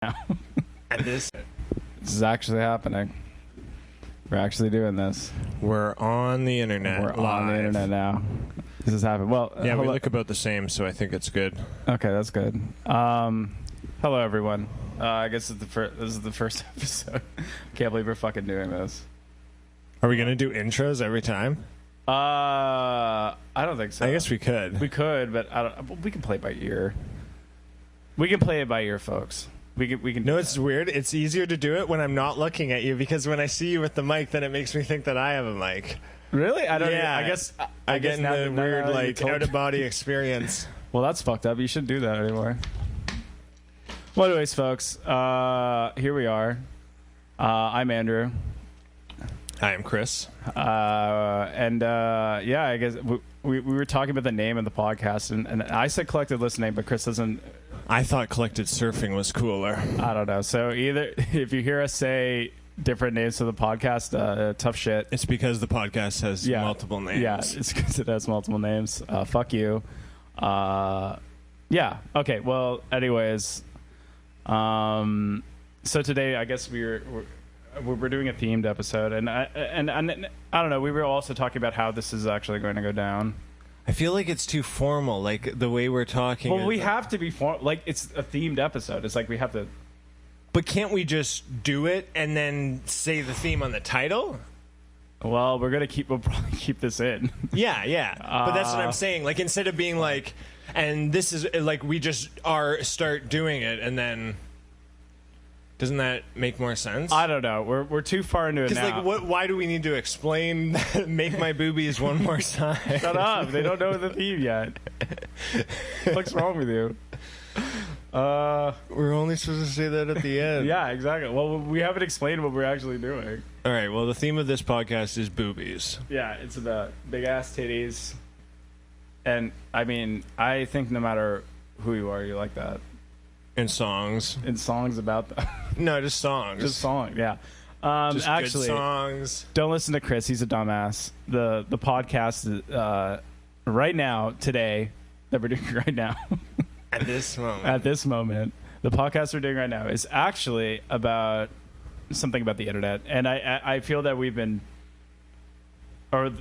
And this is actually happening. We're actually doing this. We're on the internet. We're on the internet now. This is happening. Well, yeah, we look about the same, so I think it's good. Okay, that's good. Hello, everyone. I guess this is the first episode. Can't believe we're fucking doing this. Are we gonna do intros every time? I don't think so. I guess we could. We could, but we can play it by ear. We can play it by ear, folks. We can. No, it's weird. It's easier to do it when I'm not looking at you, because when I see you with the mic, then it makes me think that I have a mic. Really? I don't. Yeah. I guess I get in the weird out of body experience. Well, that's fucked up. You shouldn't do that anymore. Well, anyways, folks, here we are. I'm Andrew. Hi, I'm Chris. Yeah, I guess we were talking about the name of the podcast, and I said collective listening, but Chris doesn't. I thought collected surfing was cooler. I don't know. So either if you hear us say different names to the podcast, tough shit. It's because the podcast has multiple names. Yeah, it's because it has multiple names. Fuck you. Yeah. Okay. Well, anyways, so today I guess we're doing a themed episode, and I don't know. We were also talking about how this is actually going to go down. I feel like it's too formal, like the way we're talking. Well, we have to be like it's a themed episode. It's like we have to. But can't we just do it and then say the theme on the title? Well, we'll probably keep this in. Yeah. But that's what I'm saying. Like, instead of being like, and this is like we just start doing it, and then. Doesn't that make more sense? I don't know. We're too far into it now. Like, why do we need to explain make my boobies one more time? Shut up. They don't know the theme yet. What's wrong with you? We're only supposed to say that at the end. Yeah, exactly. Well, we haven't explained what we're actually doing. All right. Well, the theme of this podcast is boobies. Yeah, it's about big-ass titties. And, I mean, I think no matter who you are, you like that. In songs about that. No, just songs. Just songs, yeah. Just actually, good songs. Don't listen to Chris. He's a dumbass. The podcast right now, today, that we're doing right now. At this moment, the podcast we're doing right now is actually about something about the internet, and I feel that we've been talking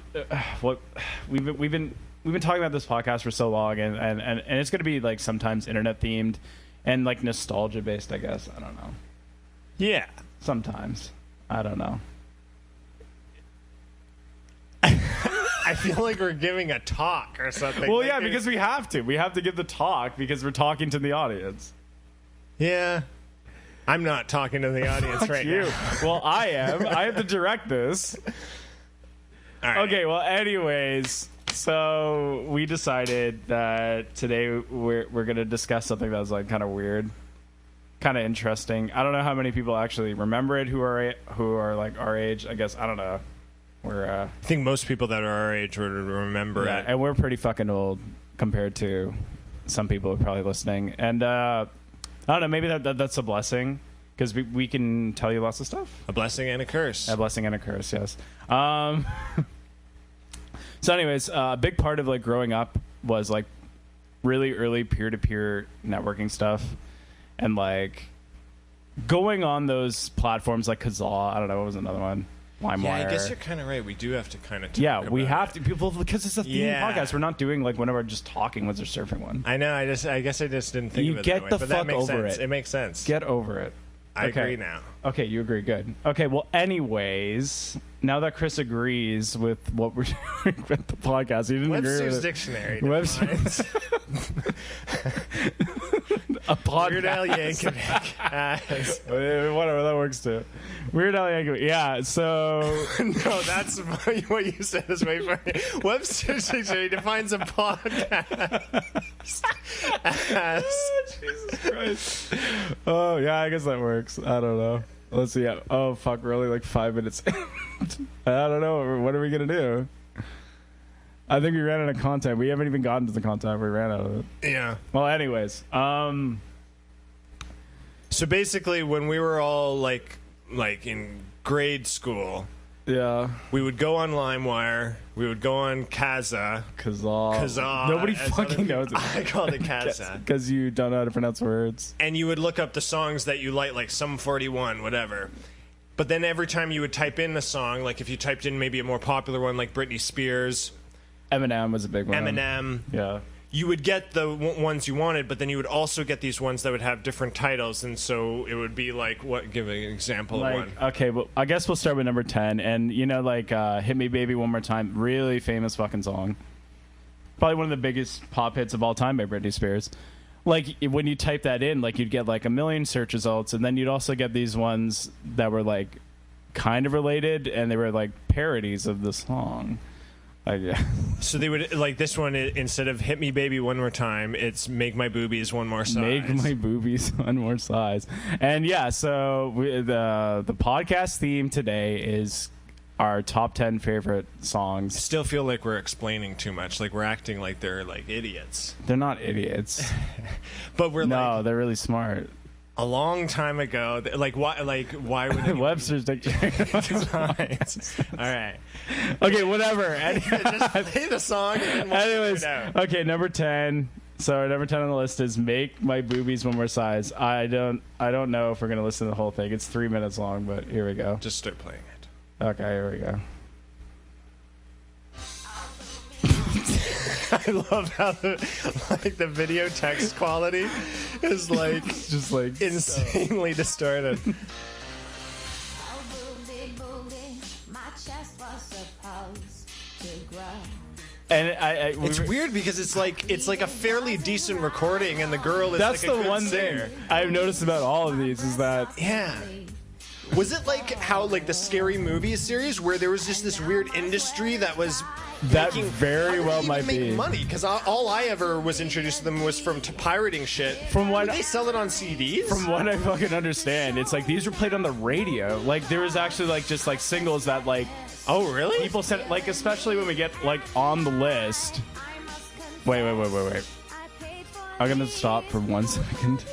about this podcast for so long, and it's going to be like sometimes internet themed. And, like, nostalgia-based, I guess. I don't know. Yeah. Sometimes. I don't know. I feel like we're giving a talk or something. Well, yeah, because we have to. We have to give the talk because we're talking to the audience. Yeah. I'm not talking to the audience right now. Well, I am. I have to direct this. All right. Okay, well, anyways... So we decided that today we're going to discuss something that was like kind of weird, kind of interesting. I don't know how many people actually remember it who are like our age. I guess I don't know. I think most people that are our age would remember it. And we're pretty fucking old compared to some people who are probably listening. And I don't know. Maybe that's a blessing because we can tell you lots of stuff. A blessing and a curse. A blessing and a curse. Yes. So anyways, a big part of like growing up was like really early peer-to-peer networking stuff and like going on those platforms like Kazaa. I don't know, what was another one? LimeWire. Yeah, I guess you're kind of right. We do have to kind of talk about we have to. People, because it's a theme podcast. We're not doing like one of our just talking ones or surfing one. I know. I guess I just didn't think of it that way. You get the but fuck that makes over sense. it. It makes sense. Get over it. I agree now. Okay, you agree. Good. Okay, well, anyways, now that Chris agrees with what we're doing with the podcast, he didn't agree with Webster's it. Dictionary. Webster's a podcast. Weird Al Yankovic. Whatever, that works too. Weird Al Yankovic. Yeah, so... No, that's what you said is way funny. Webster's Dictionary defines a podcast as... Jesus Christ. Oh, yeah, I guess that works. I don't know. Let's see. Oh, fuck, we're only like 5 minutes in. I don't know. What are we going to do? I think we ran out of content. We haven't even gotten to the content. We ran out of it. Yeah. Well, anyways. So basically, when we were all like in grade school, Yeah. We would go on LimeWire. We would go on Kazaa. Kazaa. Nobody fucking knows it. I called it Kazaa. Because you don't know how to pronounce words. And you would look up the songs that you like Sum 41, whatever. But then every time you would type in a song, like if you typed in maybe a more popular one like Britney Spears. Eminem was a big one. Eminem. Yeah. You would get the ones you wanted, but then you would also get these ones that would have different titles, and so it would be like, what? Give an example of one. Okay, well, I guess we'll start with number 10, and you know, like, "Hit Me Baby One More Time," really famous fucking song. Probably one of the biggest pop hits of all time by Britney Spears. Like, when you type that in, like, you'd get like a million search results, and then you'd also get these ones that were like kind of related, and they were like parodies of the song. Yeah. So they would like this one, instead of "Hit Me Baby One More Time," it's "Make My Boobies One More Size." Make my boobies one more size. And yeah, so the podcast theme today is our top 10 favorite songs. I still feel like we're explaining too much. Like we're acting like they're like idiots. They're not idiots. But we're no, they're really smart. A long time ago, like why would anyone... Webster's dictionary? All right. Okay, whatever. Just play the song. And we'll anyways, figure it out. Okay, number 10. So number 10 on the list is "Make My Boobies One More Size." I don't know if we're gonna listen to the whole thing. It's 3 minutes long, but here we go. Just start playing it. Okay, here we go. I love how the video text quality is like just like insanely distorted. And it's weird because it's like a fairly decent recording, and the girl is that's like a the good one singer. thing I've noticed about all of these is that Was it like how like the Scary Movie series where there was just this weird industry that was that very well might be money? Because all I ever was introduced to them was from pirating shit. From what did they sell it on CDs? From what I fucking understand, it's like these were played on the radio. Like there was actually like just like singles that like oh really people said like especially when we get like on the list. Wait. I'm gonna stop for 1 second.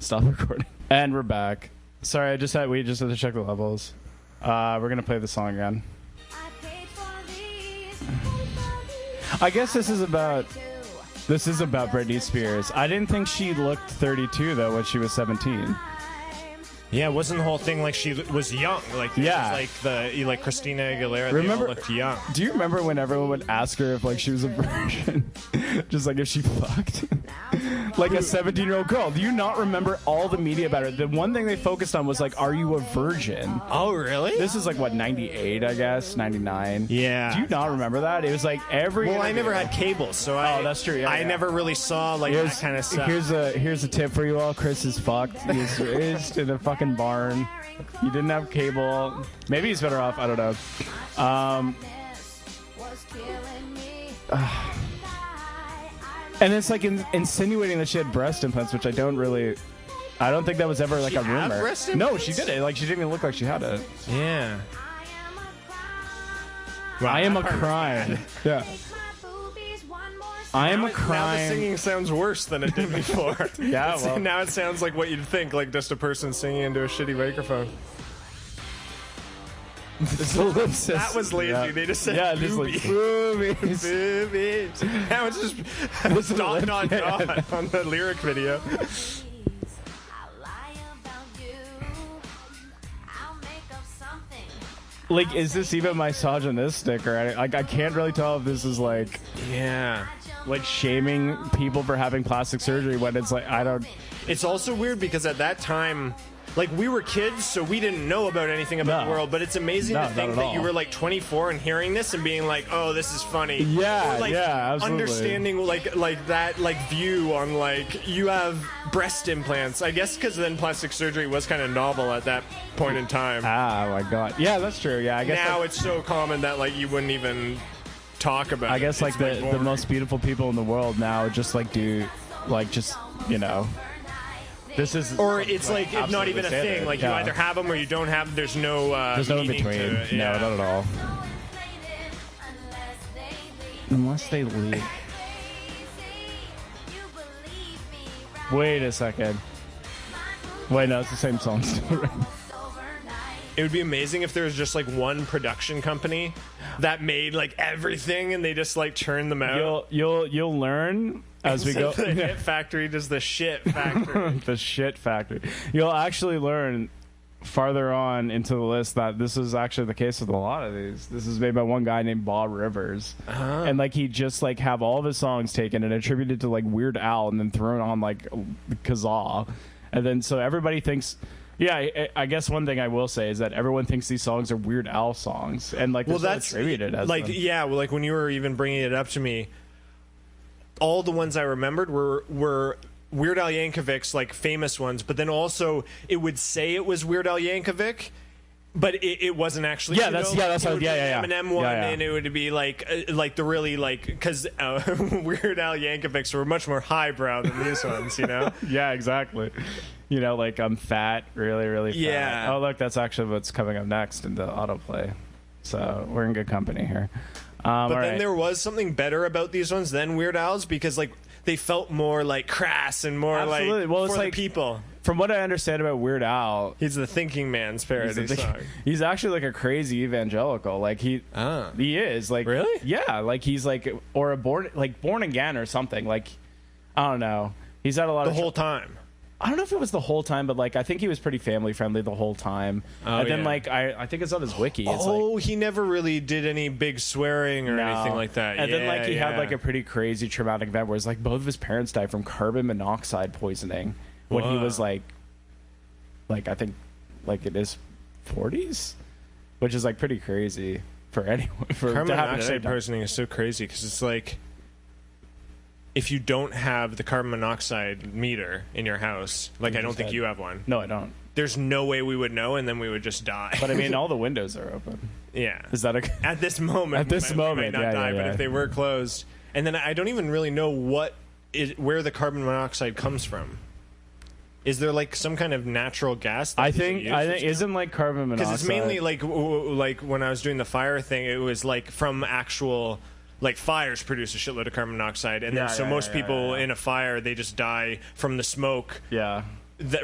Stop recording. And we're back. Sorry, we just had to check the levels. We're gonna play the song again. I guess this is about Britney Spears. I didn't think she looked 32 though when she was 17. Yeah, wasn't the whole thing like she was young? Like was like Christina Aguilera. Remember, they all looked young. Do you remember when everyone would ask her if like she was a virgin, just like if she fucked, like a 17-year-old girl? Do you not remember all the media about her? The one thing they focused on was like, are you a virgin? Oh really? This is like what 98, I guess 99. Yeah. Do you not remember that? It was like every. Well, I never had cable, so that's true. Yeah, I never really saw like that kind of stuff. Here's a tip for you all. Chris is fucked. He's raised in a fucking barn. He didn't have cable. Maybe he's better off. I don't know. And it's like insinuating that she had breast implants, which I don't think that was ever like a rumor. No, she did it. Like she didn't even look like she had it. Yeah. Wow, I am a crime. Yeah. I am a crime. Now the singing sounds worse than it did before. Yeah, well. Now it sounds like what you'd think, like just a person singing into a shitty microphone. That was lazy. Yeah. They just said boobies. Like, boobies. Now it's just dot on the lyric video. Like, is this even misogynistic? Or I can't really tell if this is like... Yeah. Like shaming people for having plastic surgery when it's like, I don't... It's also weird because at that time, like we were kids, so we didn't know about anything about the world, but it's amazing to think that you were like 24 and hearing this and being like, oh, this is funny. Yeah, or, like, absolutely. Understanding like that like view on like you have breast implants. I guess because then plastic surgery was kind of novel at that point in time. Ah, my God. Yeah, that's true. Yeah, I guess now it's so common that like you wouldn't even talk about I guess like the most beautiful people in the world now just like do like just, you know, this is or it's like not even a thing. Like you either have them or you don't have them. There's no in between. No, not at all. Unless they leave. Wait a second. Wait, no, it's the same song still. It would be amazing if there was just like one production company that made like everything, and they just like churn them out. You'll learn as we go. The hit factory does the shit factory. The shit factory. You'll actually learn farther on into the list that this is actually the case with a lot of these. This is made by one guy named Bob Rivers, and like he just like have all of his songs taken and attributed to like Weird Al, and then thrown on like Kazaa, and then so everybody thinks. Yeah, I guess one thing I will say is that everyone thinks these songs are Weird Al songs, and like that's attributed as like them. yeah, well, like when you were even bringing it up to me, all the ones I remembered were Weird Al Yankovic's like famous ones, but then also it would say it was Weird Al Yankovic, but it wasn't actually. Yeah, that's how. Yeah. Eminem one, and it would be like the really like because Weird Al Yankovic's were much more highbrow than these ones, you know. Yeah, exactly. You know, like I'm fat, really, really fat. Yeah. Oh, look, that's actually what's coming up next in the autoplay. So we're in good company here. But then there was something better about these ones than Weird Al's because like they felt more like crass and more like well, for it's the like people. From what I understand about Weird Al, he's the thinking man's parody song. He's actually like a crazy evangelical. Like he is like really, yeah. Like he's like or a born again or something. Like I don't know. He's had a lot the of whole time. I don't know if it was the whole time, but like I think he was pretty family friendly the whole time. And then like I think it's on his wiki. It's he never really did any big swearing or anything like that. And then like he had like a pretty crazy traumatic event where it's like both of his parents died from carbon monoxide poisoning when he was like I think like in his 40s, which is like pretty crazy for anyone. For carbon monoxide poisoning is so crazy because it's like, if you don't have the carbon monoxide meter in your house, like I don't think you have one. No, I don't. There's no way we would know, and then we would just die. But I mean, all the windows are open. Yeah. Is that at this moment? At this moment, we might not die. But if they were closed, and then I don't even really know where the carbon monoxide comes from. Is there like some kind of natural gas? That I think isn't like carbon monoxide because it's mainly like when I was doing the fire thing, it was like from actual. Like fires produce a shitload of carbon monoxide, and then most people in a fire they just die from the smoke. Yeah.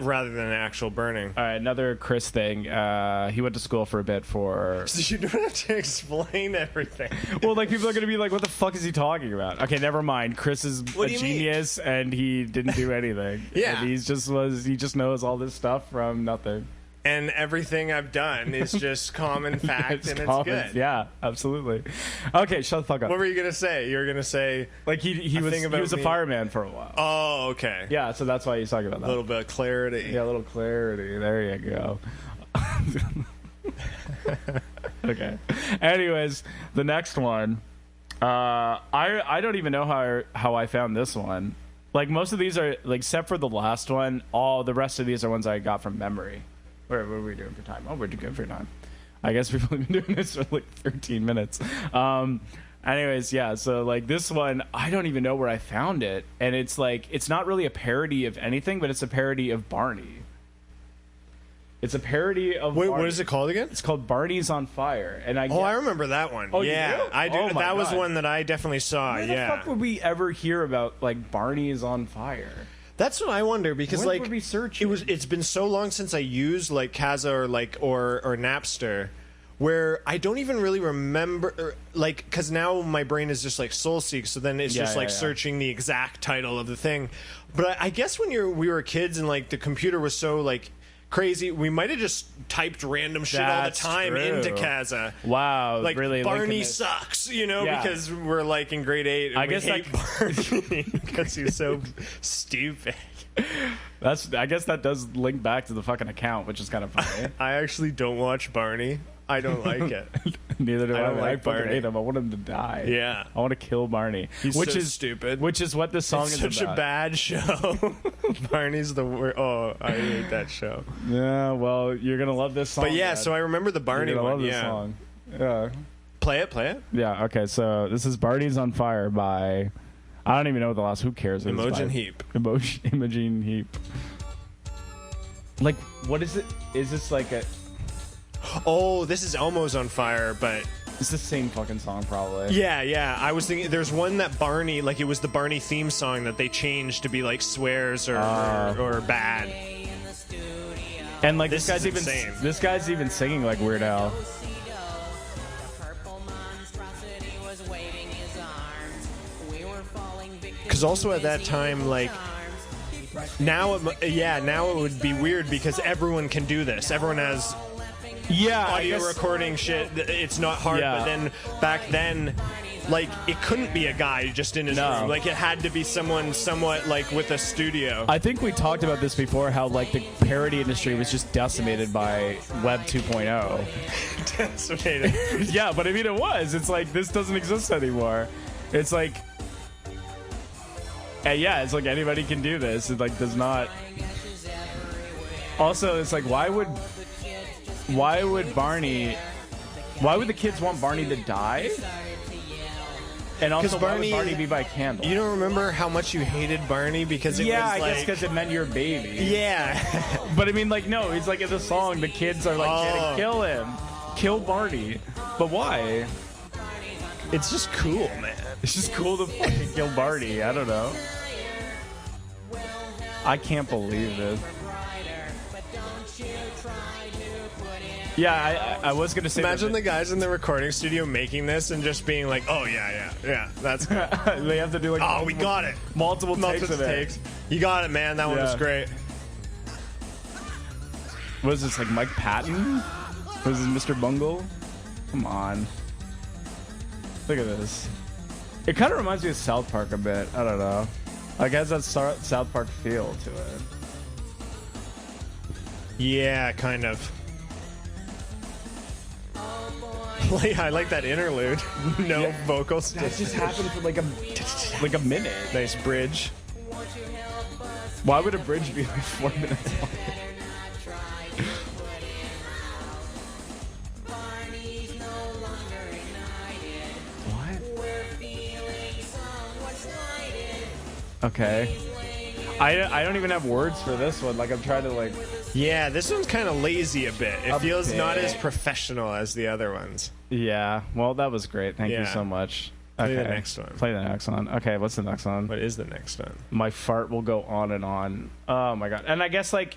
Rather than an actual burning. All right, another Chris thing. He went to school for a bit for. So you don't have to explain everything. Well, like people are gonna be like, "What the fuck is he talking about?" Okay, never mind. Chris is a genius, and he didn't do anything. Yeah, and he just knows all this stuff from nothing. And everything I've done is just common fact, and it's good. Yeah, absolutely. Okay, shut the fuck up. What were you gonna say? You were gonna say like he was a fireman for a while. Oh, okay. Yeah, so that's why he's talking about that. A little bit of clarity. Yeah, a little clarity. There you go. Okay. Anyways, the next one. I don't even know how I found this one. Like most of these are like, except for the last one, all the rest of these are ones I got from memory. What are we doing for time? Oh, we're good for time. I guess we've only been doing this for like 13 minutes. Anyways, yeah, so like this one, I don't even know where I found it. And it's like, it's not really a parody of anything, but it's a parody of Barney. It's a parody of Wait, Barney. What is it called again? It's called Barney's on Fire. And I remember that one. Oh, yeah, I do. Oh, that was one that I definitely saw. Where the fuck would we ever hear about like Barney is on fire? That's what I wonder because when like would we search it? It's been so long since I used like Kazaa or Napster, where I don't even really remember like because now my brain is just like SoulSeek, so then it's just searching the exact title of the thing. But I guess when we were kids and like the computer was so like crazy, we might have just typed random shit all the time into Kazaa. Wow, like really Barney sucks, because we're like in grade 8 and I guess hate Barney because he's so stupid. I guess that does link back to the fucking account, which is kind of funny. I actually don't watch Barney. I don't like it. Neither do I. I don't like Barney. I hate him. I want him to die. Yeah. I want to kill Barney. He's so stupid. Which is what this song is such about. a bad show. Barney's the worst. Oh, I hate that show. Yeah, well, you're going to love this song. But yeah, so I remember the Barney one. Love this song. Yeah. Play it. Yeah, okay, so this is Barney's on Fire by... I don't even know what the last... Who cares? Imogen Heap. Imogen Heap. Like, what is it? Is this like a... Oh, this is Elmo's on Fire, but... It's the same fucking song, probably. Yeah. I was thinking... There's one that Barney... Like, it was the Barney theme song that they changed to be, like, swears or bad. And like This is insane. this guy's even singing like Weird Al. Because also at that time, like, now it would be weird because everyone can do this. Everyone has audio recording shit. It's not hard. Yeah. But then back then, like, it couldn't be a guy just in his room. Like, it had to be someone somewhat like with a studio. I think we talked about this before, how like the parody industry was just decimated by Web 2.0. Decimated. Yeah, but I mean it was. It's like this doesn't exist anymore. It's like it's like anybody can do this. It like does not. Also, it's like why would the kids want Barney to die? And also, why would Barney be by candle? You don't remember how much you hated Barney because it was like... I guess because it meant you're a baby. Yeah. But I mean, like, no, it's like in the song, the kids are like, trying to kill him. Kill Barney. But why? It's just cool, man. It's just cool to fucking kill Barney. I don't know. I can't believe this. Yeah, I was going to say... Imagine the guys in the recording studio making this and just being like, oh, yeah, that's cool. They have to do like... Oh, we got it. Multiple takes of it. You got it, man. That one was great. What is this, like Mike Patton? Was this Mr. Bungle? Come on. Look at this. It kind of reminds me of South Park a bit. I don't know. Like, it has that South Park feel to it. Yeah, kind of. I like that interlude. No vocals. That just happened for like a minute. Nice bridge. Why would a bridge be like 4 minutes long? What? Okay. I don't even have words for this one. Like, I'm trying to like... Yeah, this one's kind of lazy a bit. It feels not as professional as the other ones. Yeah. Well, that was great. Thank you so much. Play the next one. Play the next one. Okay, what's the next one? What is the next one? My fart will go on and on. Oh my god. And I guess like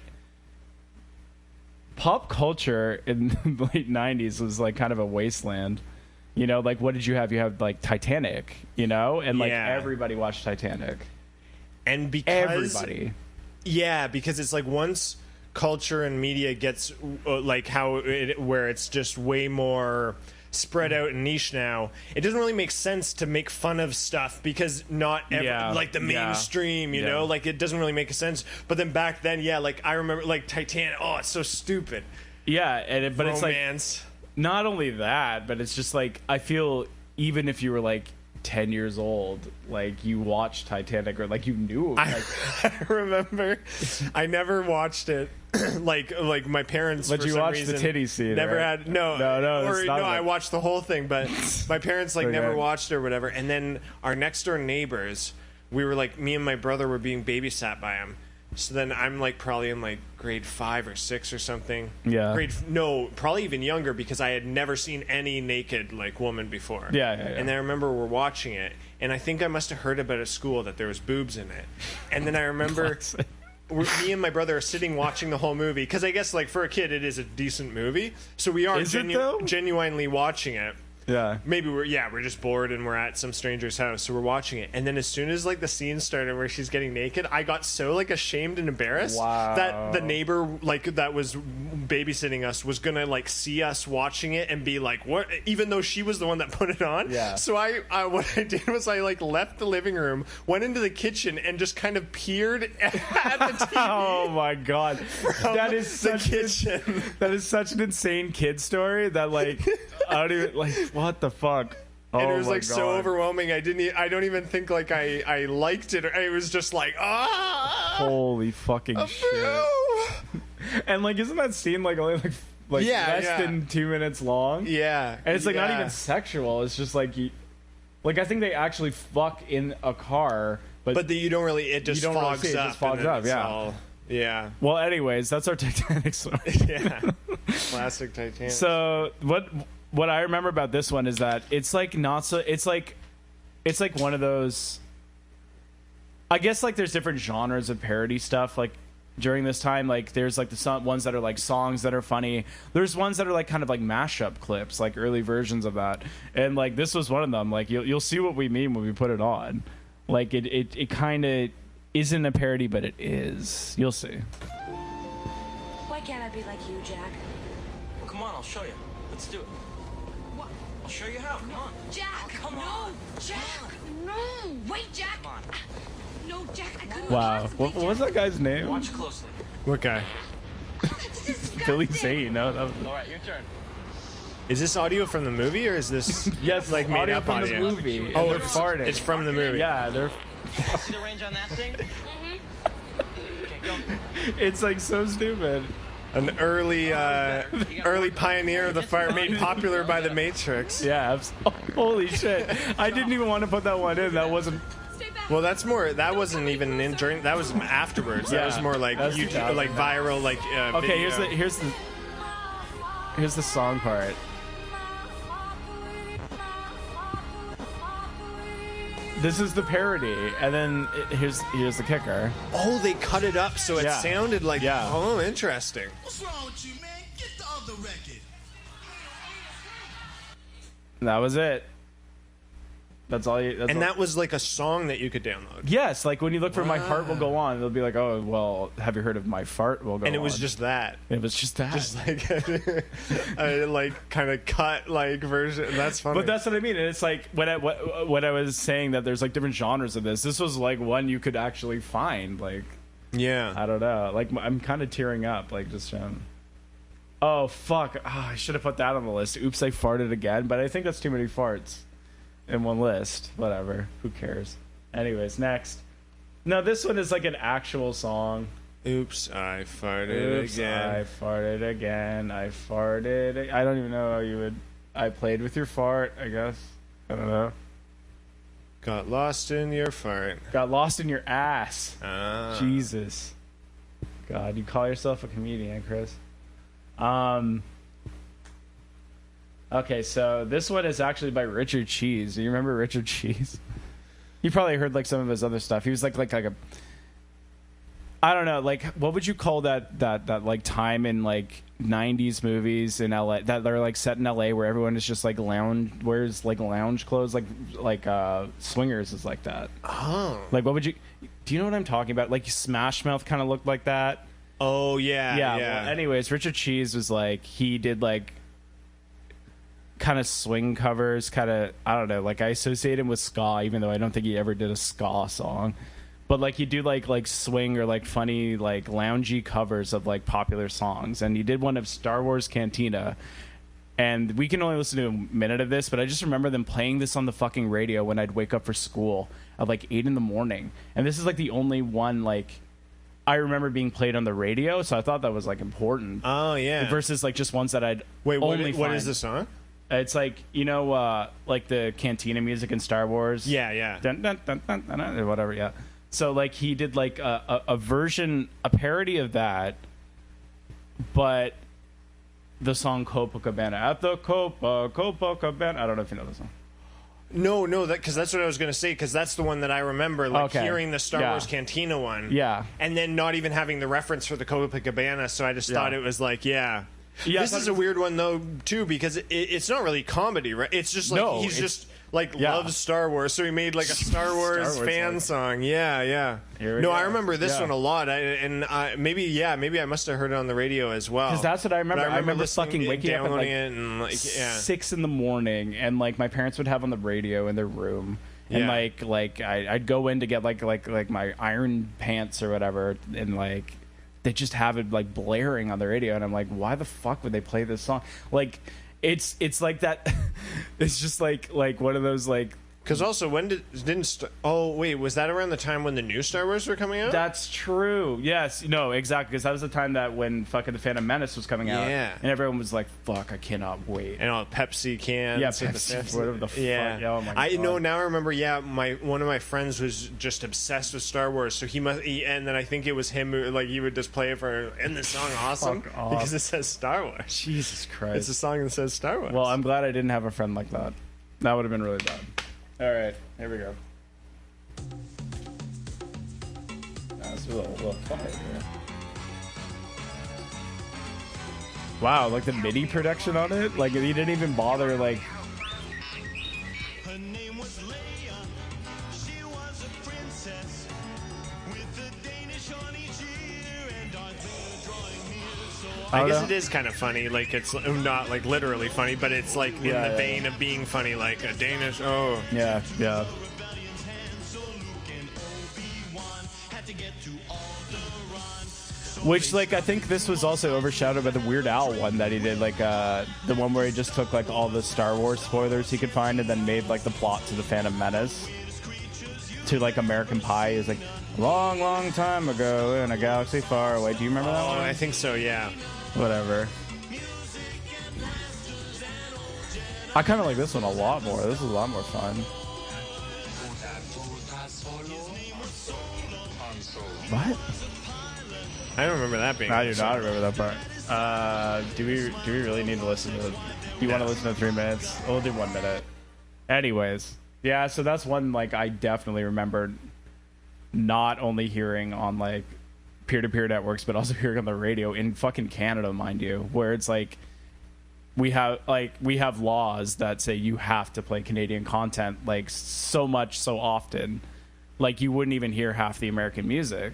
pop culture in the late 90s was like kind of a wasteland. You know, like what did you have? You had like Titanic, you know? And like everybody watched Titanic. And because everybody. Yeah, because it's like once culture and media gets like where it's just way more spread out and niche now, it doesn't really make sense to make fun of stuff because not like the mainstream, you know, like it doesn't really make sense. But then back then, like I remember like Titanic. Oh, it's so stupid. Yeah, but romance. It's like not only that, but it's just like I feel even if you were like 10 years old, like you watched Titanic or like you knew. Like, I remember I never watched it. like my parents, but for you some watched reason, the titty scene. Never right? had no. I watched the whole thing, but my parents like never watched it or whatever. And then our next door neighbors, we were like, me and my brother were being babysat by him. So then I'm like probably in like grade 5 or 6 or something. Yeah. Probably even younger because I had never seen any naked like woman before. Yeah. And I remember we're watching it, and I think I must have heard about at school that there was boobs in it. And then I remember me and my brother are sitting watching the whole movie because I guess like for a kid it is a decent movie. So we are genuinely watching it. Yeah. Maybe we're just bored and we're at some stranger's house, so we're watching it. And then as soon as like the scene started where she's getting naked, I got so like ashamed and embarrassed that the neighbor like that was babysitting us was gonna like see us watching it and be like, what? Even though she was the one that put it on. Yeah. So I what I did was I like left the living room, went into the kitchen, and just kind of peered at the TV. Oh my god, that is the kitchen. That is such an insane kid story that like I don't even like. What the fuck? And it was like so overwhelming. I don't even think like I liked it. It was just like holy fucking shit. And like, isn't that scene like only like less than 2 minutes long? Yeah. And it's like not even sexual. It's just like like I think they actually fuck in a car, but you don't really. It just fogs up. It just fogs up. Yeah. Well, anyways, that's our Titanic story. Yeah. Classic Titanic. So what I remember about this one is that it's like not so. It's like one of those. I guess like there's different genres of parody stuff. Like during this time. Like there's like the ones that are like songs that are funny. There's ones that are like kind of like mashup clips, like early versions of that. And like this was one of them. Like you'll see what we mean when we put it on. Like it kind of isn't a parody, but it is. You'll see. Why can't I be like you, Jack? Well, come on, I'll show you. Let's do it. What? I'll show you how. Come on. Jack! Oh, come no! on. Jack! No! Wait, Jack! Come on. No, Jack, I couldn't Wow. possibly, What was that guy's name? Watch closely. What guy? That's disgusting. Billy Zane. No, that was... All right, your turn. Is this audio from the movie, or is this Yes, like made audio up from audio? the movie. Oh, They're it's farting. It's from the movie. Yeah, they're. See the range on that thing? Okay, go. It's like so stupid. An early pioneer of the fire, made popular by the Matrix. Yeah. Holy shit! I didn't even want to put that one in. That wasn't. Stay back. Well, that's more. That wasn't even in during. That was afterwards. That Yeah, was more like that's YouTube, 2000. like viral, like. Okay, video. here's the song part. This is the parody, and then here's the kicker. Oh, they cut it up so it Yeah. sounded like. Yeah. Oh, interesting. What's wrong with you, man? Get the other record. That was it. That's all you. That's And all. that was like a song that you could download. Yes, like when you look for "My Heart Will Go On," they'll be like, "Oh, well, have you heard of My Fart Will Go On?" And it was just that. It was just that. Just like a like kind of cut like version. That's funny. But that's what I mean. And it's like when I was saying that there's like different genres of this. This was like one you could actually find. Like yeah. I don't know. Like I'm kind of tearing up. Like just oh fuck! Oh, I should have put that on the list. Oops, I farted again. But I think that's too many farts in one list. Whatever. Who cares? Anyways, next. No, this one is like an actual song. Oops, I farted Oops, again. I farted again. I farted. I don't even know how you would. I played with your fart, I guess. I don't know. Got lost in your fart. Got lost in your ass. Ah. Jesus. God, you call yourself a comedian, Chris. Okay, so this one is actually by Richard Cheese. Do you remember Richard Cheese? You probably heard like some of his other stuff. He was like a I don't know, like what would you call that like time in like 90s movies in LA that are like set in LA where everyone is just like wears like lounge clothes, like Swingers is like that. Oh. Like what would you do you know what I'm talking about? Like Smash Mouth kind of looked like that. Oh yeah. Yeah. Yeah. Well, anyways, Richard Cheese was like he did like kind of swing covers, kind of I don't know. Like I associate him with ska, even though I don't think he ever did a ska song. But like he do like swing or like funny like loungy covers of like popular songs, and he did one of Star Wars Cantina. And we can only listen to a minute of this, but I just remember them playing this on the fucking radio when I'd wake up for school at like 8 a.m. And this is like the only one like I remember being played on the radio, so I thought that was like important. Oh yeah. Versus like just ones that I'd Wait, what only what find. is the song? It's like like the Cantina music in Star Wars. Yeah, yeah. Dun, dun, dun, dun, dun, dun, or whatever. Yeah. So like he did like a version, a parody of that, but the song Copacabana at the Copacabana. I don't know if you know the song. No, that because that's what I was gonna say. Because that's the one that I remember, like Okay. hearing the Star Yeah. Wars Cantina one. Yeah. And then not even having the reference for the Copacabana, so I just thought it was like, yeah. Yeah, This is a weird one though too because it's not really comedy, right? It's just like No, he's it's- just like yeah. loves Star Wars, so he made like a Star Wars, Wars fan song. Yeah. Here we No, go. I remember this Yeah. one a lot, maybe I must have heard it on the radio as well. Because that's what I remember. But I remember listening fucking and waking up at downloading like it and like 6 a.m. and like my parents would have on the radio in their room. And Yeah. like I'd go in to get like my iron pants or whatever, and like they just have it like blaring on the radio, and I'm like, why the fuck would they play this song? Like, it's like that. It's just like one of those like. Because also, when was that around the time when the new Star Wars were coming out? That's true. Yes. No, exactly. Because that was the time that when fucking the Phantom Menace was coming out. Yeah. And everyone was like, fuck, I cannot wait. and all Pepsi cans. Yeah, with the Pepsi, Pepsi- whatever the fuck. Yeah. Oh my I God. know now. I remember. Yeah, one of my friends was just obsessed with Star Wars, so and then I think it was him who like he would just play it for and the song awesome Fuck off. because it says Star Wars. Jesus Christ. It's a song that says Star Wars. Well, I'm glad I didn't have a friend like that. That would have been really bad. All right, here we go. That's a little quiet here. Wow, like the MIDI production on it, like he didn't even bother like. Her name was Leia. She was a princess with a Danish on each ear and Darth Vader drawing near. So I guess it is kind of funny. Like, it's not like literally funny, but it's like in the vein of being funny, like a Danish. Oh, Yeah. rebellion's hand, so Luke and Obi-Wan had to get to Alderaan. So Which, like, I think this was also overshadowed by the Weird Al one that he did, like, the one where he just took, like, all the Star Wars spoilers he could find and then made, like, the plot to the Phantom Menace. To, like, American Pie. Is like, long, long time ago in a galaxy far away. Do you remember that oh, one? I think so. Yeah. Whatever. I kind of like this one a lot more. This is a lot more fun. What? I don't remember that being. I do not remember that part. Do we really need to listen to it? You want to listen to 3 minutes? We'll do 1 minute. Anyways, yeah. So that's one like I definitely remember not only hearing on like peer-to-peer networks, but also hearing on the radio in fucking Canada, mind you, where it's like we have laws that say you have to play Canadian content like so much so often, like you wouldn't even hear half the American music.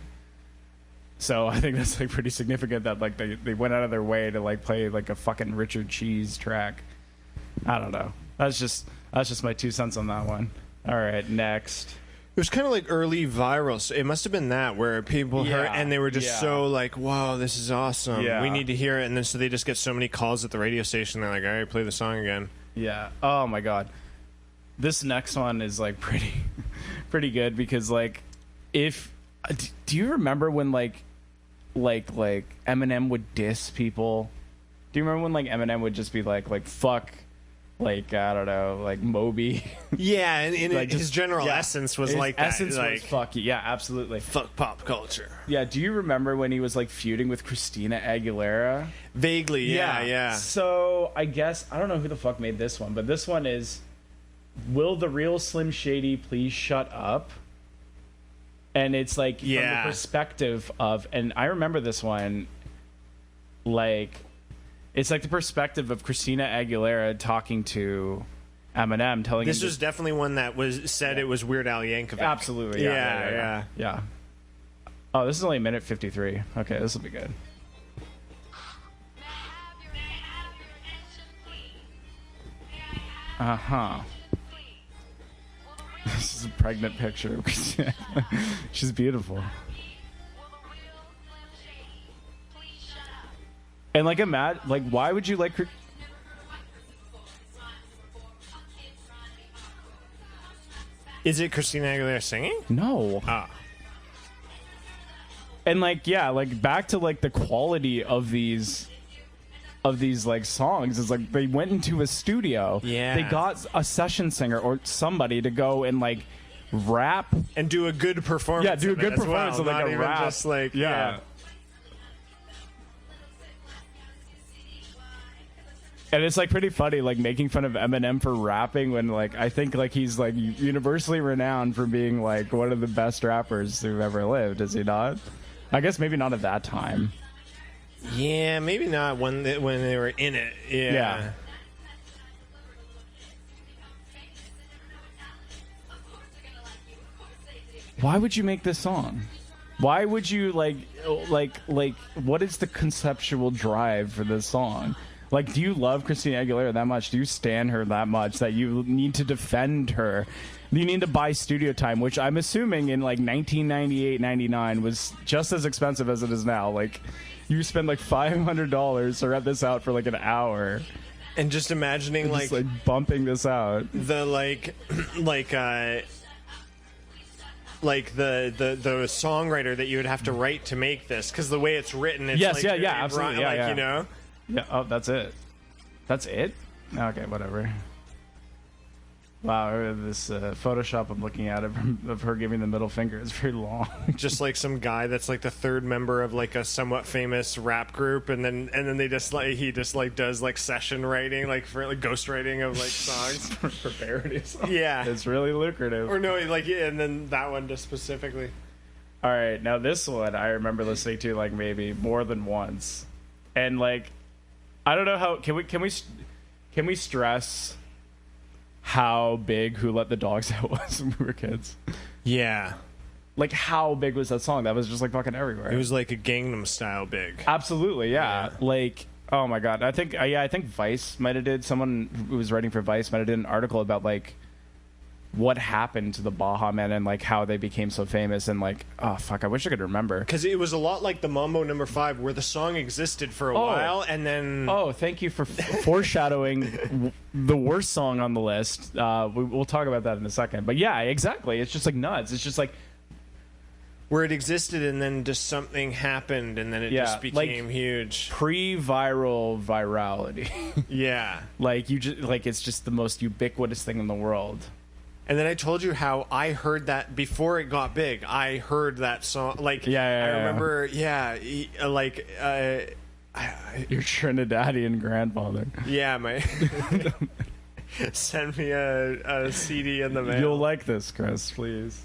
So I think that's like pretty significant that like they went out of their way to like play like a fucking Richard Cheese track. I don't know. That's just my 2 cents on that one. All right, next. It was kind of like early viral. So it must have been that where people heard and they were just so like, "Wow, this is awesome. Yeah. We need to hear it." And then so they just get so many calls at the radio station. They're like, "All right, play the song again." Yeah. Oh my god. This next one is like pretty good because like if do you remember when like Eminem would diss people? Do you remember when like Eminem would just be like fuck, like I don't know, like Moby? Yeah, and Like, his just- general yeah. essence was His like that. essence Like, was fuck you. Yeah, absolutely. fuck pop culture. Yeah. Do you remember when he was like feuding with Christina Aguilera? Vaguely, yeah. So I guess I don't know who the fuck made this one, but this one is "Will the Real Slim Shady Please Shut Up?" And it's like from the perspective of, and I remember this one, like it's like the perspective of Christina Aguilera talking to Eminem, telling This him was definitely one that was said it was Weird Al Yankovic. absolutely, yeah. Oh, this is only a minute 53. Okay, this will be good. This is a pregnant picture of Christina. She's beautiful. And like imagine, like why would you like her? Is it Christina Aguilera singing? No. Ah. And like yeah, like back to like the quality of these like songs is like they went into a studio. Yeah. They got a session singer or somebody to go and like rap. And do a good performance. Yeah, do a of it good as performance well. of like Not a even rap. just like Yeah. And it's like pretty funny, like making fun of Eminem for rapping when like I think like he's like universally renowned for being like one of the best rappers who've ever lived, is he not? I guess maybe not at that time. Yeah, maybe not when they were in it. Yeah. Why would you make this song? Why would you like what is the conceptual drive for this song? Like, do you love Christina Aguilera that much? Do you stan her that much that you need to defend her? You need to buy studio time, which I'm assuming in like 1998, 99 was just as expensive as it is now. Like, you spend like $500 to rent this out for like an hour. And just imagining And just, like bumping this out. the the songwriter that you would have to write to make this, because the way it's written, it's Yes, like, yeah, very absolutely, like, yeah. you know. Yeah. Oh, that's it. That's it? Okay, whatever. Wow, this Photoshop I'm looking at of her giving the middle finger is very long. Just like some guy that's like the third member of like a somewhat famous rap group, and then they just like he just like does like session writing, like for like ghost writing of like songs for parodies. Yeah, It's really lucrative. or no, like yeah, and then that one just specifically. All right, now this one I remember listening to like maybe more than once, and like I don't know how can we stress how big Who Let the Dogs Out was when we were kids? Yeah. Like, how big was that song? That was just like fucking everywhere. It was like a Gangnam Style big. Absolutely, yeah. Like, oh my god, I think Vice might have did. Someone who was writing for Vice might have did an article about like what happened to the Baja Men and like how they became so famous and like, oh fuck, I wish I could remember. Because it was a lot like the Mambo No. 5, where the song existed for a while and then. Oh, thank you for foreshadowing the worst song on the list. We'll talk about that in a second. But yeah, exactly. It's just like nuts. It's just like. Where it existed and then just something happened and then it just became like, huge. Pre-viral virality. Yeah. Like you just like it's just the most ubiquitous thing in the world. And then I told you how I heard that before it got big. I heard that song. Like, I remember, like, your Trinidadian grandfather. Yeah, my. Send me a CD in the mail. You'll like this, Chris, please.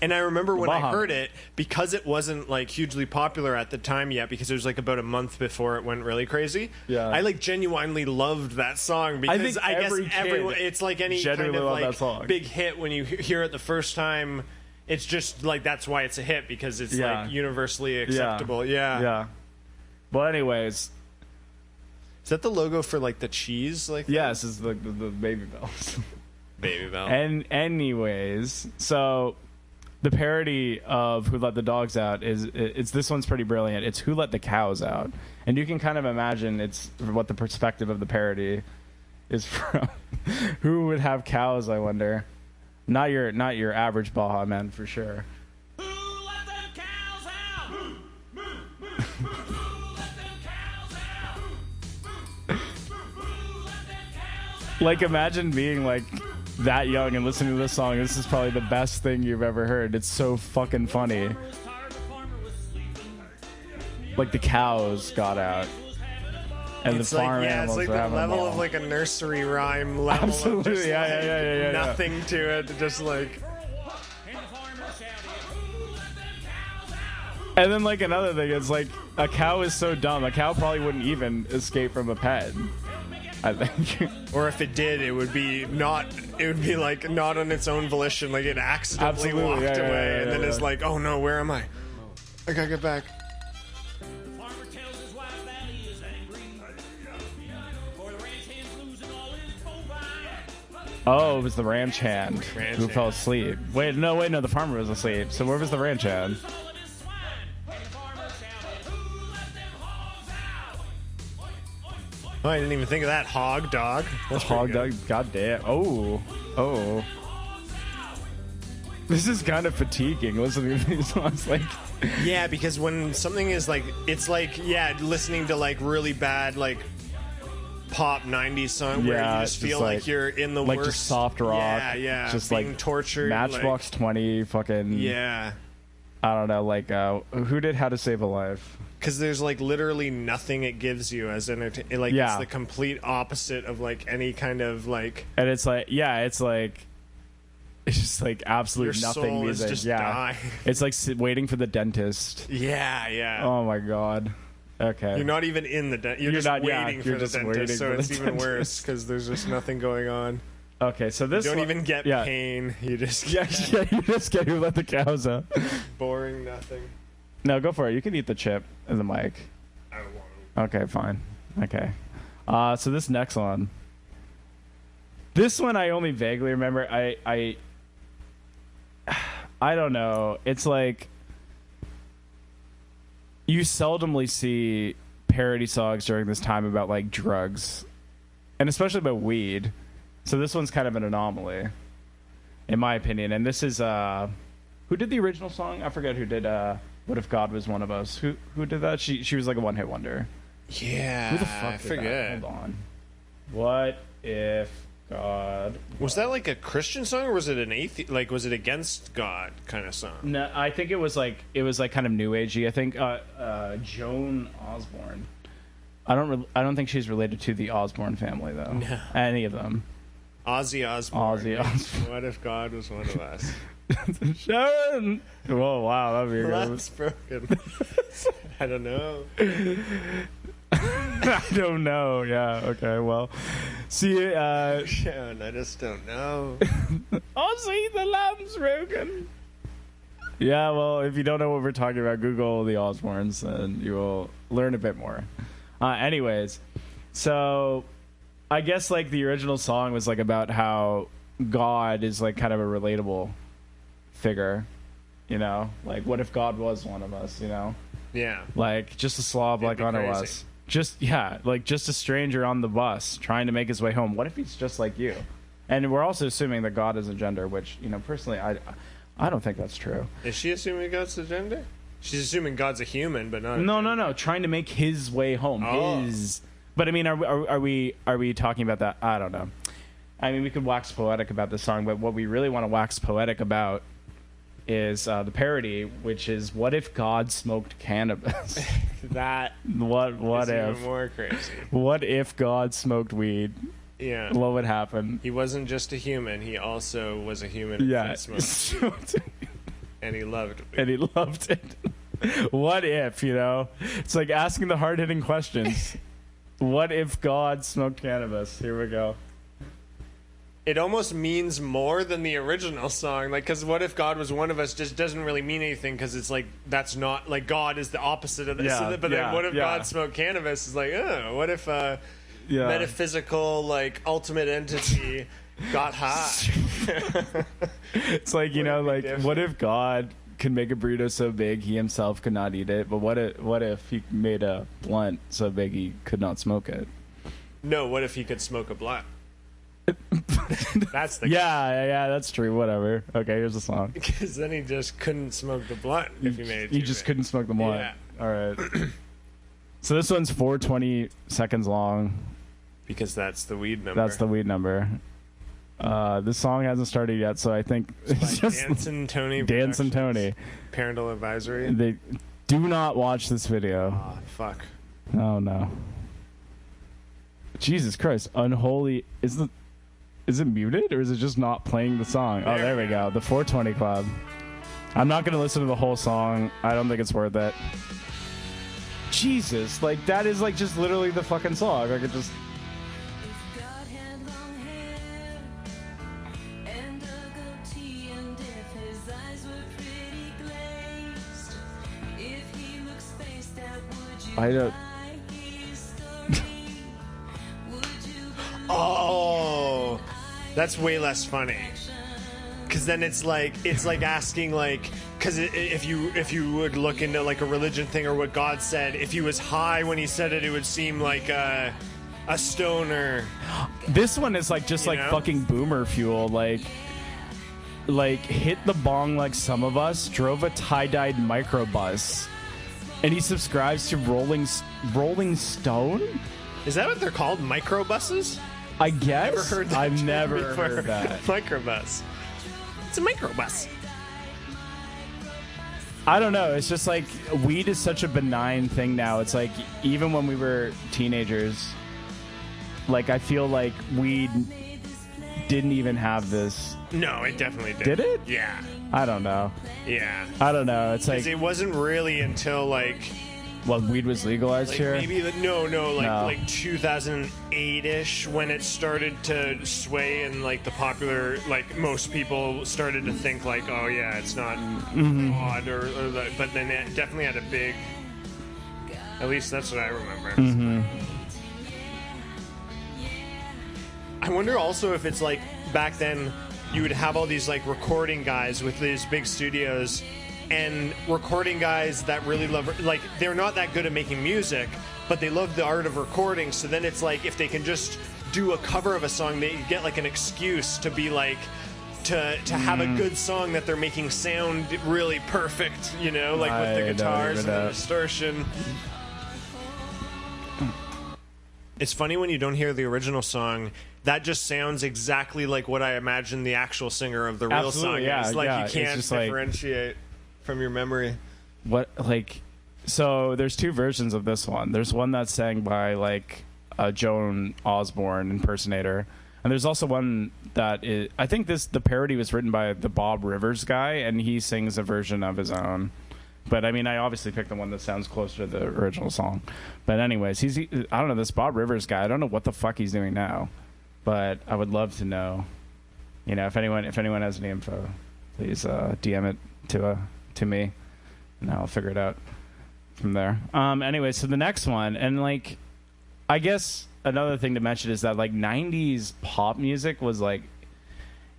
And I remember when I heard it, because it wasn't like hugely popular at the time yet, because it was like about a month before it went really crazy. Yeah, I like genuinely loved that song because I guess everyone, it's like any kind of like big hit when you hear it the first time. It's just like that's why it's a hit because it's like universally acceptable. Yeah. Well, anyways, is that the logo for like the cheese? Like yes, it's the Baby Bells. Baby Bell. And anyways, so the parody of Who Let the Dogs Out it's this one's pretty brilliant. It's Who Let the Cows Out, and you can kind of imagine it's what the perspective of the parody is from. Who would have cows? I wonder. Not your average Baja Man for sure. Who let them cows out? Who let them cows out? Who let them cows out? Like, imagine being like that young and listening to this song. This is probably the best thing you've ever heard. It's so fucking funny. Like the cows got out, and it's the farm animals it's like were the having level them of like a nursery rhyme level. Absolutely, of just yeah. Nothing to it, just like. And then like another thing, it's like a cow is so dumb. A cow probably wouldn't even escape from a pen, I think. Or if it did, it would be like not on its own volition, like it accidentally walked away and then it's like, oh no, where am I? I gotta get back. Farmer tells his wife that he is angry. For the ranch hand's losing all his bovine. Oh, it was the ranch hand who hand. fell asleep. Wait, no, the farmer was asleep. So where was the ranch hand? Oh, I didn't even think of that. Hog dog. That's Hog pretty dog. God damn. Oh. This is kind of fatiguing listening to these songs. Like, yeah, because when something is like, it's like, listening to like really bad like pop 90s song where you just feel like you're in the like worst. Just soft rock. Yeah. Just being like tortured. Matchbox 20. Fucking. Yeah. I don't know. Like, who did How to Save a Life? Because there's like literally nothing it gives you as entertainment. Like it's the complete opposite of like any kind of like. And it's like, it's just like absolute your nothing soul music. Is just dying. It's like waiting for the dentist. Yeah. Oh my god. Okay. You're not even in the dentist. You're just waiting for the dentist, so it's even worse because there's just nothing going on. Okay, so this you don't even get pain. You just you just get Who Let the Cows Out. Boring nothing. No, go for it. You can eat the chip in the mic. I don't want to. Okay, fine. Okay. So this next one. This one I only vaguely remember. I don't know. It's like you seldomly see parody songs during this time about like drugs, and especially about weed. So this one's kind of an anomaly, in my opinion. And this is who did the original song? I forget who did. What If God Was One of Us? Who did that? She was like a one-hit wonder. Yeah. Who the fuck? I forget. Hold on. What if God was that like a Christian song or was it an like was it against God kind of song? No, I think it was like kind of new agey. I think Joan Osborne. I don't think she's related to the Osborne family though. No. Any of them. Ozzy Osbourne. Ozzy Osbourne. What if God was one of us? Sharon. Whoa! Wow, that'd be a good. That's broken. I don't know. I don't know. Yeah. Okay. Well, see. I just don't know. I'll see the lambs, Rogan. Yeah. Well, if you don't know what we're talking about, Google the Osbournes, and you will learn a bit more. Anyways, so I guess like the original song was like about how God is like kind of a relatable figure, you know, like what if God was one of us, you know? Yeah. Like just a slob like one of us. Just like just a stranger on the bus trying to make his way home. What if he's just like you? And we're also assuming that God is a gender, which, you know, personally I don't think that's true. Is she assuming God's a gender? She's assuming God's a human, but not. No. Trying to make his way home. Oh. But I mean, are we talking about that? I don't know. I mean, we could wax poetic about this song, but what we really want to wax poetic about is the parody, which is "What if God smoked cannabis?" That what is if? even more crazy. What if God smoked weed? Yeah. What would happen? He wasn't just a human; he also was a human. Yeah. And smoked. And he loved it. And he loved it. What if, you know? It's like asking the hard-hitting questions. What if God smoked cannabis? Here we go. It almost means more than the original song. Like, because what if God was one of us just doesn't really mean anything, because it's like, that's not, like, God is the opposite of this. Yeah, But then what if yeah. God smoked cannabis is like, oh, what if metaphysical, like, ultimate entity got high? It's like, you know, like, different? what if God could make a burrito so big he himself could not eat it? But what if he made a blunt so big he could not smoke it? No, what if he could smoke a blunt? That's the Yeah, that's true. Whatever. Okay, here's the song. Because then he just couldn't smoke the blunt if he made it. He too just big. couldn't smoke the blunt. Yeah. All right. So this one's 420 seconds long. Because that's the weed number. That's the weed number. This song hasn't started yet, so I think it's just Dance and Tony. Dance and Tony. Parental advisory. They do not watch this video. Oh, fuck. Oh no. Jesus Christ. Unholy. Is it muted, or is it just not playing the song? Oh, there we go. The 420 Club. I'm not going to listen to the whole song. I don't think it's worth it. Jesus. Like, that is like just literally the fucking song. Like, it just... God had long hair and a goatee, and if his eyes were pretty glazed, if he looked spaced out, would you I don't... buy his story? Would you believe Oh, that's way less funny. Because then it's like asking, like, because if you would look into like a religion thing or what God said, if he was high when he said it, it would seem like a stoner. This one is like just You like know? fucking boomer fuel. Like hit the bong like some of us, drove a tie-dyed microbus, and he subscribes to Rolling Stone. Is that what they're called? Microbuses? I guess. Never heard that I've term never before. heard that. Microbus. It's a microbus. I don't know. It's just like weed is such a benign thing now. It's like even when we were teenagers, like I feel like weed didn't even have this. No, it definitely did. Did it? Yeah. I don't know. Yeah. I don't know. It's 'Cause like it wasn't really until like weed was legalized here. maybe no, No. like 2008ish when it started to sway and like the popular, like most people started to think like, oh yeah, it's not odd or but then it definitely had a big. At least that's what I remember. I wonder also if it's like back then you would have all these like recording guys with these big studios and recording guys that really love, like they're not that good at making music, but they love the art of recording. So then it's like if they can just do a cover of a song, they get like an excuse to be like to have a good song that they're making sound really perfect, you know, like with I the don't guitars even and the know. distortion. It's funny when you don't hear the original song. That just sounds exactly like what I imagine the actual singer of the real Absolutely, song yeah, is. Like yeah. you It's can't just like- differentiate from your memory. What like so there's two versions of this one. There's one that's sang by like a Joan Osborne impersonator, and there's also one that is, I think the parody was written by the Bob Rivers guy, and he sings a version of his own. But I mean, I obviously picked the one that sounds closer to the original song. But anyways, I don't know, this Bob Rivers guy, I don't know what the fuck he's doing now. But I would love to know. You know, if anyone has any info, please DM it to me, and I'll figure it out from there. Anyway, so the next one, and like, I guess another thing to mention is that like 90s pop music was like,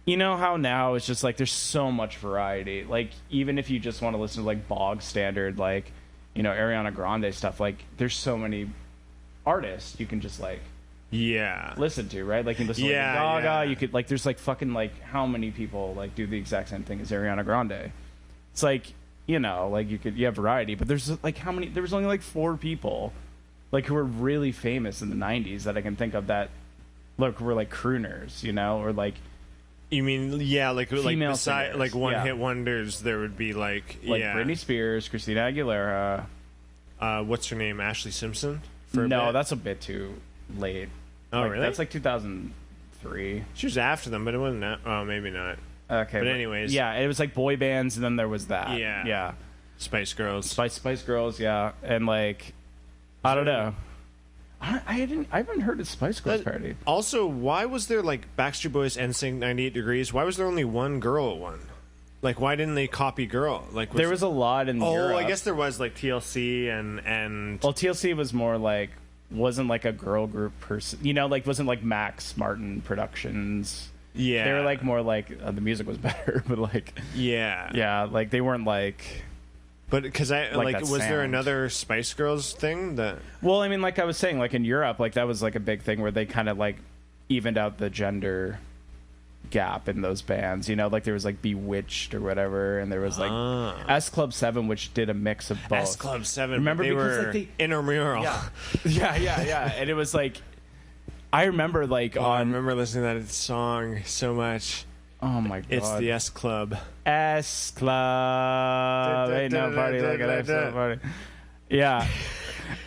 you know how now it's just like there's so much variety. Like even if you just want to listen to like bog standard, like, you know, Ariana Grande stuff, like there's so many artists you can just like listen to, right? Like you can listen to like Gaga, you could like there's like fucking like how many people like do the exact same thing as Ariana Grande. It's like, you know, like you have variety, but there's like how many, there was only like 4 people like who were really famous in the 90s that I can think of that were like crooners, you know, or like, you mean like beside singers, like one hit wonders, there would be like Britney Spears, Christina Aguilera, what's her name, Ashley Simpson? No, that's a bit too late. Oh, like, really? That's like 2003. She was after them, but it wasn't that. Oh, maybe not. Okay, but anyways, yeah, it was like boy bands, and then there was that. Yeah, Spice Girls, Spice Girls, yeah, and like I don't know. I haven't heard a Spice Girls parody. Also, why was there like Backstreet Boys, NSYNC, 98 Degrees? Why was there only one girl one? Like, why didn't they copy girl? Like, there was a lot in Europe. I guess there was like TLC and. Well, TLC was more like wasn't like a girl group person, you know, like wasn't like Max Martin Productions. Yeah, they were like more like the music was better, but like like they weren't like. But because like was there sound. another Spice Girls thing that? Well, I mean, like I was saying, like in Europe, like that was like a big thing where they kind of like evened out the gender gap in those bands. You know, like there was like Bewitched or whatever, and there was like S Club 7, which did a mix of both. S Club 7, remember they because were like they intramural. Yeah, and it was like I remember like I remember listening to that song so much. Oh my god! It's the S Club. S Club. Ain't no party like an S Club party. Yeah,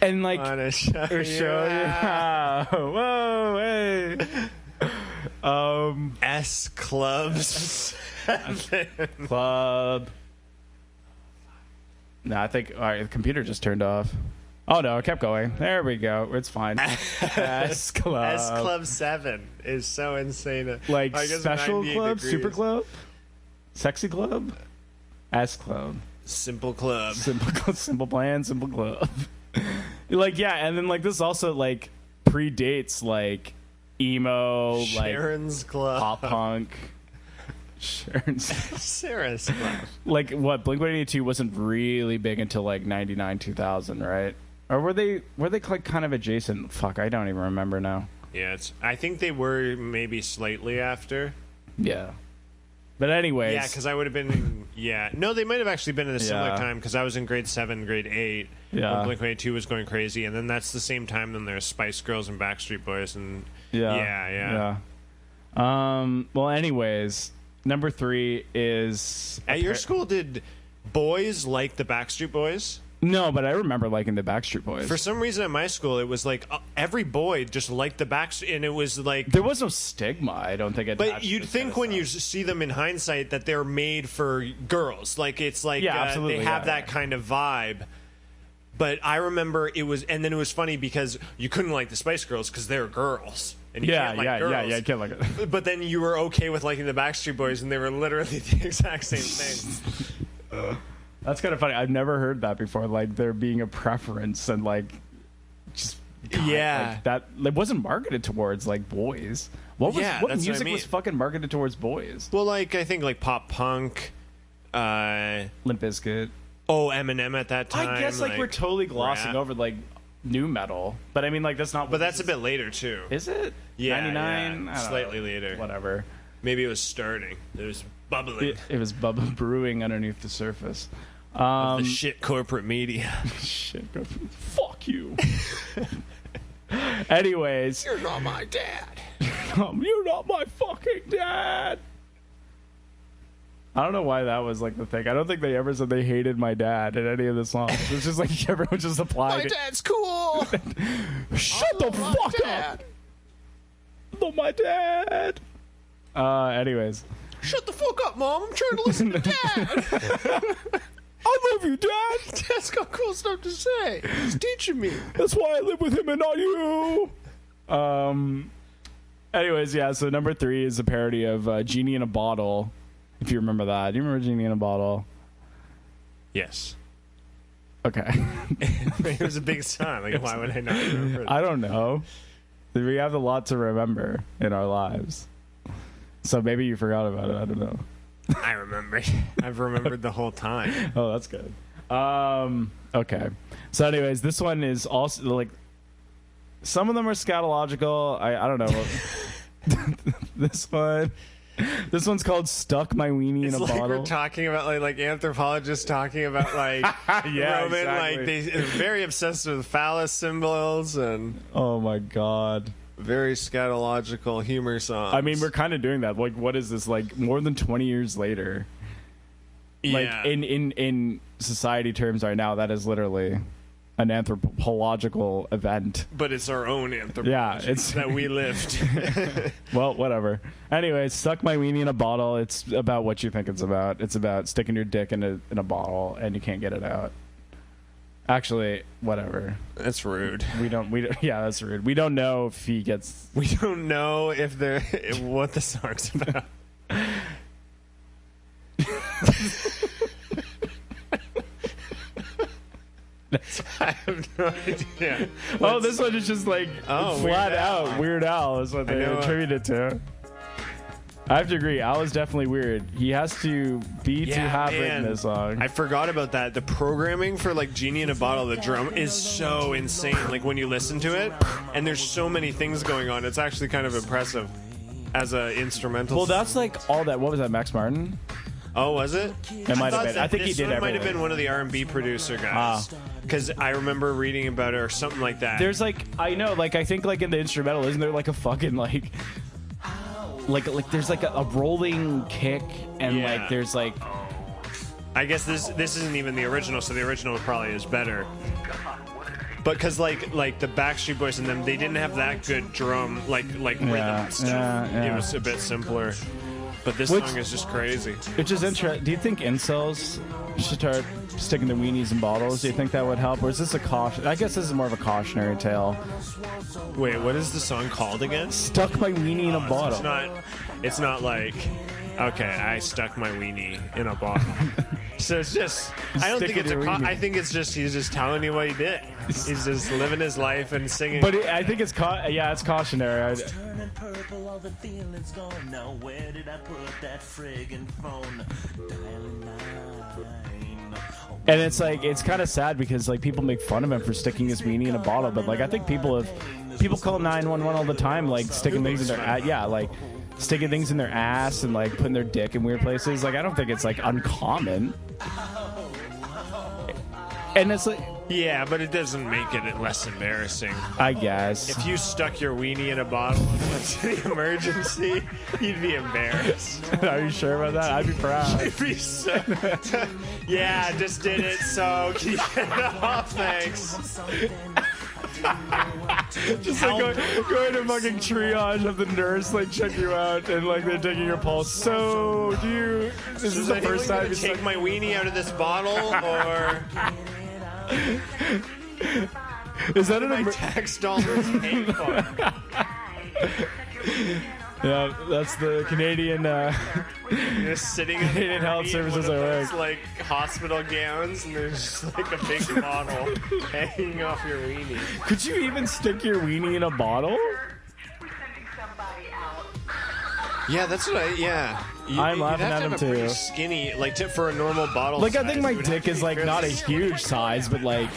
and like wanna show you how. Whoa, hey. S Clubs. Club. No, I think all right. The computer just turned off. Oh no, it kept going. There we go. It's fine. S Club. S Club 7 is so insane. Like I guess Special 98 Club, degrees. Super Club, Sexy Club, S Club, Simple Club, Simple Plan, Simple Club. Like yeah, and then like this also like predates like emo, Sharon's like Club, pop punk. Sarah's Club. Like what Blink-182 wasn't really big until like 99, 2000, right? Or were they like kind of adjacent? Fuck, I don't even remember now. Yeah, I think they were maybe slightly after. Yeah. But anyways. Yeah, because I would have been. No, they might have actually been at a similar time because I was in grade 7, grade 8 when Blink-182 was going crazy, and then that's the same time then there's Spice Girls and Backstreet Boys and yeah. Well, anyways, number 3 is at your school. Did boys like the Backstreet Boys? No, but I remember liking the Backstreet Boys. For some reason at my school, it was like every boy just liked the Backstreet, and it was like there was no stigma. I don't think. But you'd think when you see them in hindsight that they're made for girls. Like it's like they have that kind of vibe. But I remember it was, and then it was funny because you couldn't like the Spice Girls because they're girls. And you can't like girls. you can't like it. But then you were okay with liking the Backstreet Boys, and they were literally the exact same thing. That's kind of funny. I've never heard that before. Like there being a preference and like just like that. It wasn't marketed towards like boys. What music was fucking marketed towards boys? Well, like I think like pop punk, Limp Bizkit. Oh, Eminem at that time. I guess like we're totally glossing over like new metal, but I mean like that's not. But that's a bit later too. Is it? Yeah, 99. Yeah. Slightly later. Whatever. Maybe it was starting. It was bubbling. It was brewing underneath the surface. Of the shit corporate media. Shit corporate. Fuck you. Anyways, you're not my dad. You're not my fucking dad. I don't know why that was like the thing. I don't think they ever said they hated my dad in any of the songs. It's just like everyone just applied. My dad's cool. Shut the fuck up. Not my dad. Anyways. Shut the fuck up, Mom. I'm trying to listen to Dad. I love you, Dad. Dad's got cool stuff to say. He's teaching me. That's why I live with him and not you. Anyways, yeah, so number 3 is a parody of Genie in a Bottle, if you remember that. Do you remember Genie in a Bottle? Yes. Okay. It was a big song. Like, why would I not remember that? I don't know. We have a lot to remember in our lives. So maybe you forgot about it. I don't know. I remember. I've remembered the whole time. Oh, that's good. Okay. So anyways, this one is also like some of them are scatological. I don't know. This one's called Stuck My Weenie in a Like Bottle. we're talking about like anthropologists talking about like Yeah, Roman, exactly. they're very obsessed with phallus symbols and Oh my god. very scatological humor songs. I mean, we're kind of doing that. Like, what is this? Like, more than 20 years later. Like, yeah. in society terms right now, that is literally an anthropological event. But it's our own anthropology Yeah, it's that we lived. Well, whatever. Anyway, Stuck My Weenie in a Bottle. It's about what you think it's about. It's about sticking your dick in a bottle and you can't get it out. Actually, whatever. That's rude. We don't. Yeah, that's rude. We don't know if he gets. We don't know if they're what the song's about. I have no idea. Oh, this one is just like Oh, flat Weird Al. out Weird Al is what they know. attribute it to. I have to agree. Al is definitely weird. He has to be to have written this song. I forgot about that. The programming for like Genie in a Bottle, the drum is so insane. Like when you listen to it, and there's so many things going on. It's actually kind of impressive as a instrumental. Well, that's like all that. What was that, Max Martin? Oh, was it? It might have thought been. that I think he this did one might have everything. been one of the R&B producer guys. Because I remember reading about it or something like that. There's like, I know, like I think like in the instrumental, isn't there like a fucking like there's like a rolling kick and Yeah. like there's like I guess this isn't even the original, so the original probably is better. But because like the Backstreet Boys and them, they didn't have that good drum rhythm stuff. yeah. It was a bit simpler. But this Which- song is just crazy. which is interesting. Do you think incels should start sticking their weenies in bottles? Do you think that would help, or is this a caution? I guess this is more of a cautionary tale. Wait, what is the song called again? Stuck my weenie in a bottle. It's not like, okay, I stuck my weenie in a bottle. So it's just, I don't Stick think it's it in your weenie. I think it's just, he's just telling you what he did. He's just living his life and singing. But I think it's it's cautionary. Turning purple, all the feelings gone. Now where did I put that friggin' phone? Dialing 9. And it's like it's kind of sad because like people make fun of him for sticking his weenie in a bottle, but like I think people call 911 all the time, like sticking things in their like sticking things in their ass and like putting their dick in weird places. Like I don't think it's like uncommon. And it's like, yeah, but it doesn't make it less embarrassing. I guess. If you stuck your weenie in a bottle and went to the emergency, you'd be embarrassed. Are you sure about that? I'd be proud. You'd be so, yeah, I just did it, so can you get it off? Thanks. Just like going to fucking triage of the nurse, like check you out and like they're taking your pulse. So this is Is the anyone first time gonna you take my weenie out of this bottle, or Is that an my tax dollars pay for? Yeah, that's the Canadian. You're sitting in Canadian Health one Services of at those, work. like hospital gowns, and there's just like a big bottle hanging off your weenie. Could you even stick your weenie in a bottle? Yeah, that's what I. Yeah, I'm laughing you'd have at to him have a pretty too. skinny, like for a normal bottle. Like I size, think my it would have dick to is be like not a fairly- huge size, but like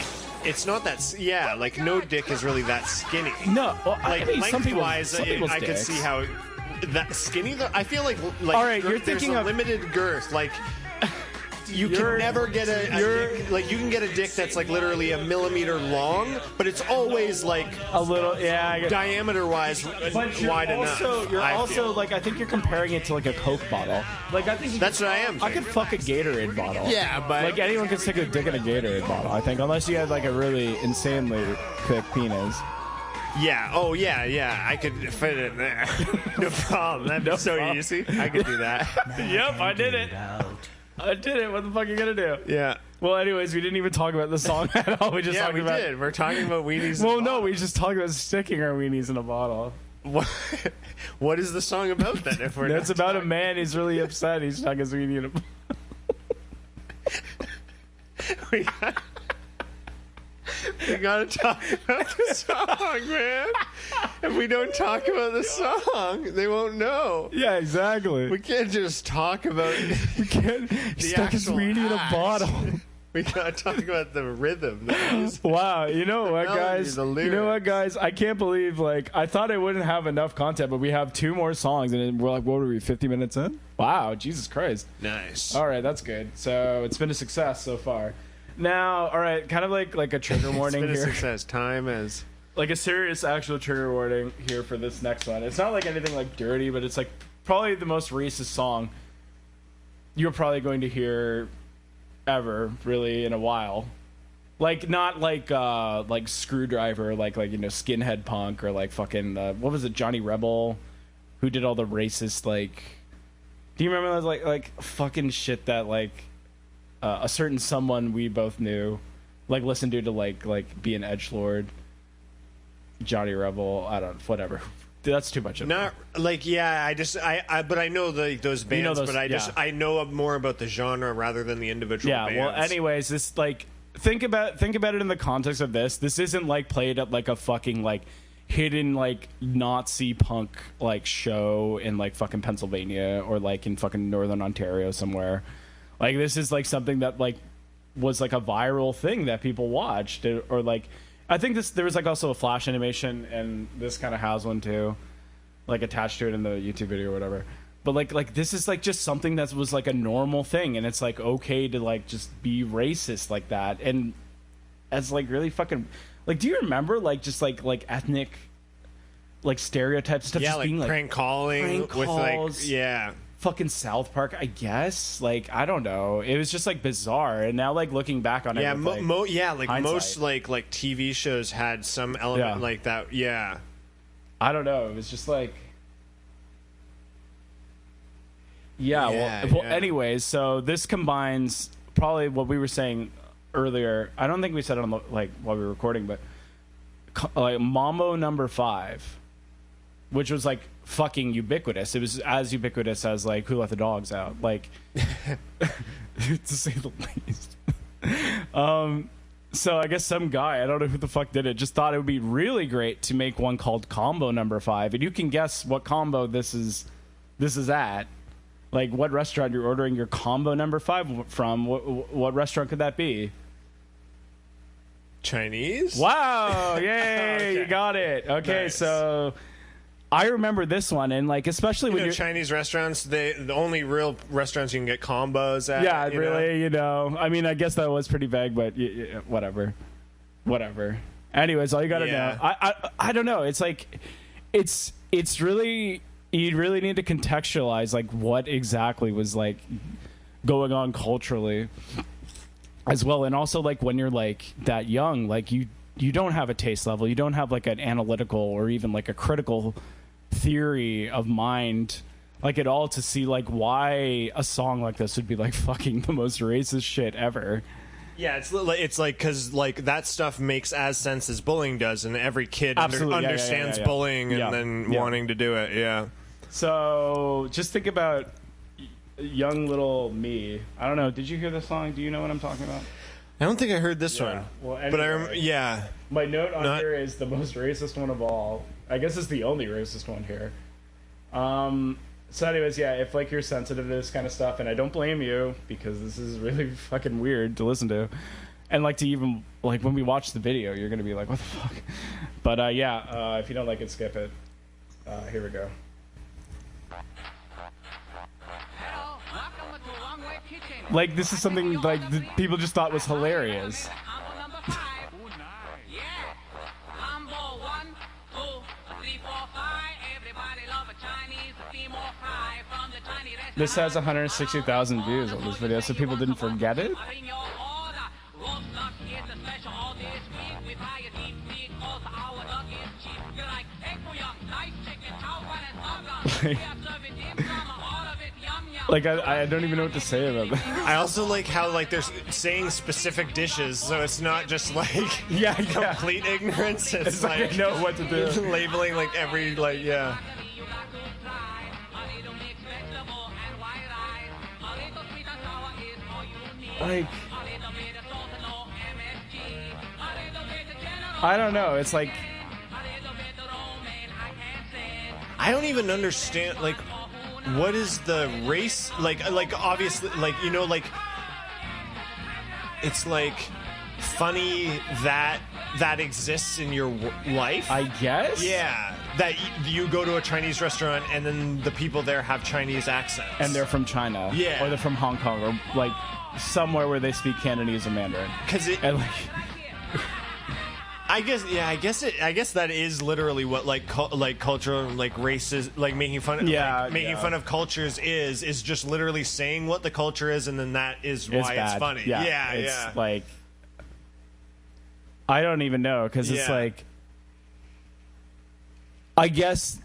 It's not that. Yeah, like no dick is really that skinny. no. Well, Like I mean, some people, lengthwise, some people's I could dicks. see how that skinny. Though I feel like All right, you're there's thinking a of- limited girth. Like you You're- can never get a dick, like you can get a dick that's like literally a millimeter long, but it's always like a little, yeah. I guess. diameter wise But you're wide also, enough. You're I also feel. like I think you're comparing it to like a Coke bottle. Like I think That's what I am. I could fuck a Gatorade bottle. Yeah, but Like anyone can stick a dick in a Gatorade bottle. I think unless you had like a really insanely thick penis. yeah. Oh yeah, yeah. I could fit it in there. No problem. That'd be so easy. I could do that. Yep, I did it. I did it. What the fuck are you gonna do? Yeah. Well, anyways, we didn't even talk about the song at all. We just Yeah, talked we about. did. We're talking about weenies. in Well, a no, bottle. we just talked about sticking our weenies in a bottle. What is the song about then? If we're It's not about a man who's really upset. He's stuck his weenie in a bottle. we gotta talk about the song, man. If we don't talk about the song, they won't know. Yeah, exactly. We can't just talk about. We can't. He stuck his actual weenie in a act. bottle. We gotta talk about the rhythm. the music. Wow, you know what, melody, guys? the You know what, lyrics. guys? I can't believe, like, I thought I wouldn't have enough content, but we have 2 more songs, and we're like, what are we, 50 minutes in? Wow, Jesus Christ. Nice. All right, that's good. So it's been a success so far. Now, all right, kind of like a trigger It's warning been a here. success. Time is. Like a serious actual trigger warning here for this next one. It's not like anything like dirty, but it's like probably the most racist song you're probably going to hear ever, really, in a while. Like not like Screwdriver, like you know, Skinhead Punk, or like fucking what was it, Johnny Rebel, who did all the racist, like, do you remember those like fucking shit that like a certain someone we both knew like listened to like be an edgelord? Johnny Rebel, I don't, whatever. That's too much of Not like but I know those bands, You know those- but yeah. I know more about the genre rather than the individual Yeah, bands. well, anyways, this like think about it in the context of this. This isn't like played at like a fucking like hidden like Nazi punk like show in like fucking Pennsylvania or like in fucking Northern Ontario somewhere. Like this is like something that like was like a viral thing that people watched, or like I think there was like also a Flash animation, and this kind of has one too, like attached to it in the YouTube video or whatever. But like this is like just something that was like a normal thing, and it's like okay to like just be racist like that, and as like really fucking like, do you remember like just like ethnic like stereotypes stuff? Yeah, just like being prank calling prank with calls. like fucking South Park, I guess. Like I don't know, it was just like bizarre, and now like looking back on it, yeah, with, like hindsight. most like TV shows had some element Yeah. like that. Yeah. I don't know. It was just like, yeah. Yeah, well, yeah. anyways, so this combines probably what we were saying earlier. I don't think we said it on the, like while we were recording, but like Mambo number 5, which was like fucking ubiquitous. It was as ubiquitous as like Who Let the Dogs Out, like to say the least. So I guess some guy, I don't know who the fuck did it, just thought it would be really great to make one called Combo Number 5, and you can guess what combo this is at. Like what restaurant you're ordering your Combo Number 5 from. What restaurant could that be? Chinese? Wow! Yay! Okay. You got it. Okay, Nice. so I remember this one, and like especially You when know, you're Chinese restaurants, the only real restaurants you can get combos at. yeah, you know? really, you know. I mean, I guess that was pretty vague, but whatever. Anyways, all you gotta Yeah. know, I don't know. It's like, it's really, you really need to contextualize like what exactly was like going on culturally as well, and also like when you're like that young, like you don't have a taste level, you don't have like an analytical or even like a critical theory of mind like at all to see like why a song like this would be like fucking the most racist shit ever. Yeah, it's like because like that stuff makes as sense as bullying does, and every kid Absolutely, yeah, understands yeah. bullying Yeah, and then yeah. wanting to do it. Yeah. So just think about young little me. I don't know, did you hear this song? Do you know what I'm talking about? I don't think I heard this one, Well, but anyway. yeah. My note on Not- here is the most racist one of all. I guess it's the only racist one here. So anyways, yeah, if like you're sensitive to this kind of stuff, and I don't blame you because this is really fucking weird to listen to, and like to even like when we watch the video, you're gonna be like, what the fuck? But if you don't like it, skip it. Here we go. Hello, welcome to Long Way Kitchen. Like this is something like people just thought was hilarious. Combo number 5. Yeah. Combo 1, 2, 3, 4, 5. Everybody love a Chinese steam or fry from the Chinese restaurant. This has 160,000 views on this video, so people didn't forget it. Bring your order. Roast duck is a special all this week with higher deep meat. Also our duck is cheap. You're like, hey, young, nice chicken, chow, and we are serving dim sum, all of it yum yum. Like I don't even know what to say about that. I also like how like they're saying specific dishes, so it's not just like Yeah. complete ignorance. It's like I know what to do. labeling like every like yeah. You got to try a little mixed vegetable and white rice. A little sweet and sour is all you need. Like, A little bit of salt and no MSG. A little bit of general. I don't know. It's like, A little bit of romaine, I can't say. I don't even understand like what is the race like obviously like you know like it's like funny that exists in your life. I guess. Yeah, that you go to a Chinese restaurant and then the people there have Chinese accents. And they're from China. Yeah. Or they're from Hong Kong or like somewhere where they speak Cantonese or Mandarin. Because it, And like, I guess that is literally what like cultural like races like making fun of cultures is just literally saying what the culture is and then that is why it's bad. funny. Yeah. It's like, I don't even know because it's Yeah. like, I guess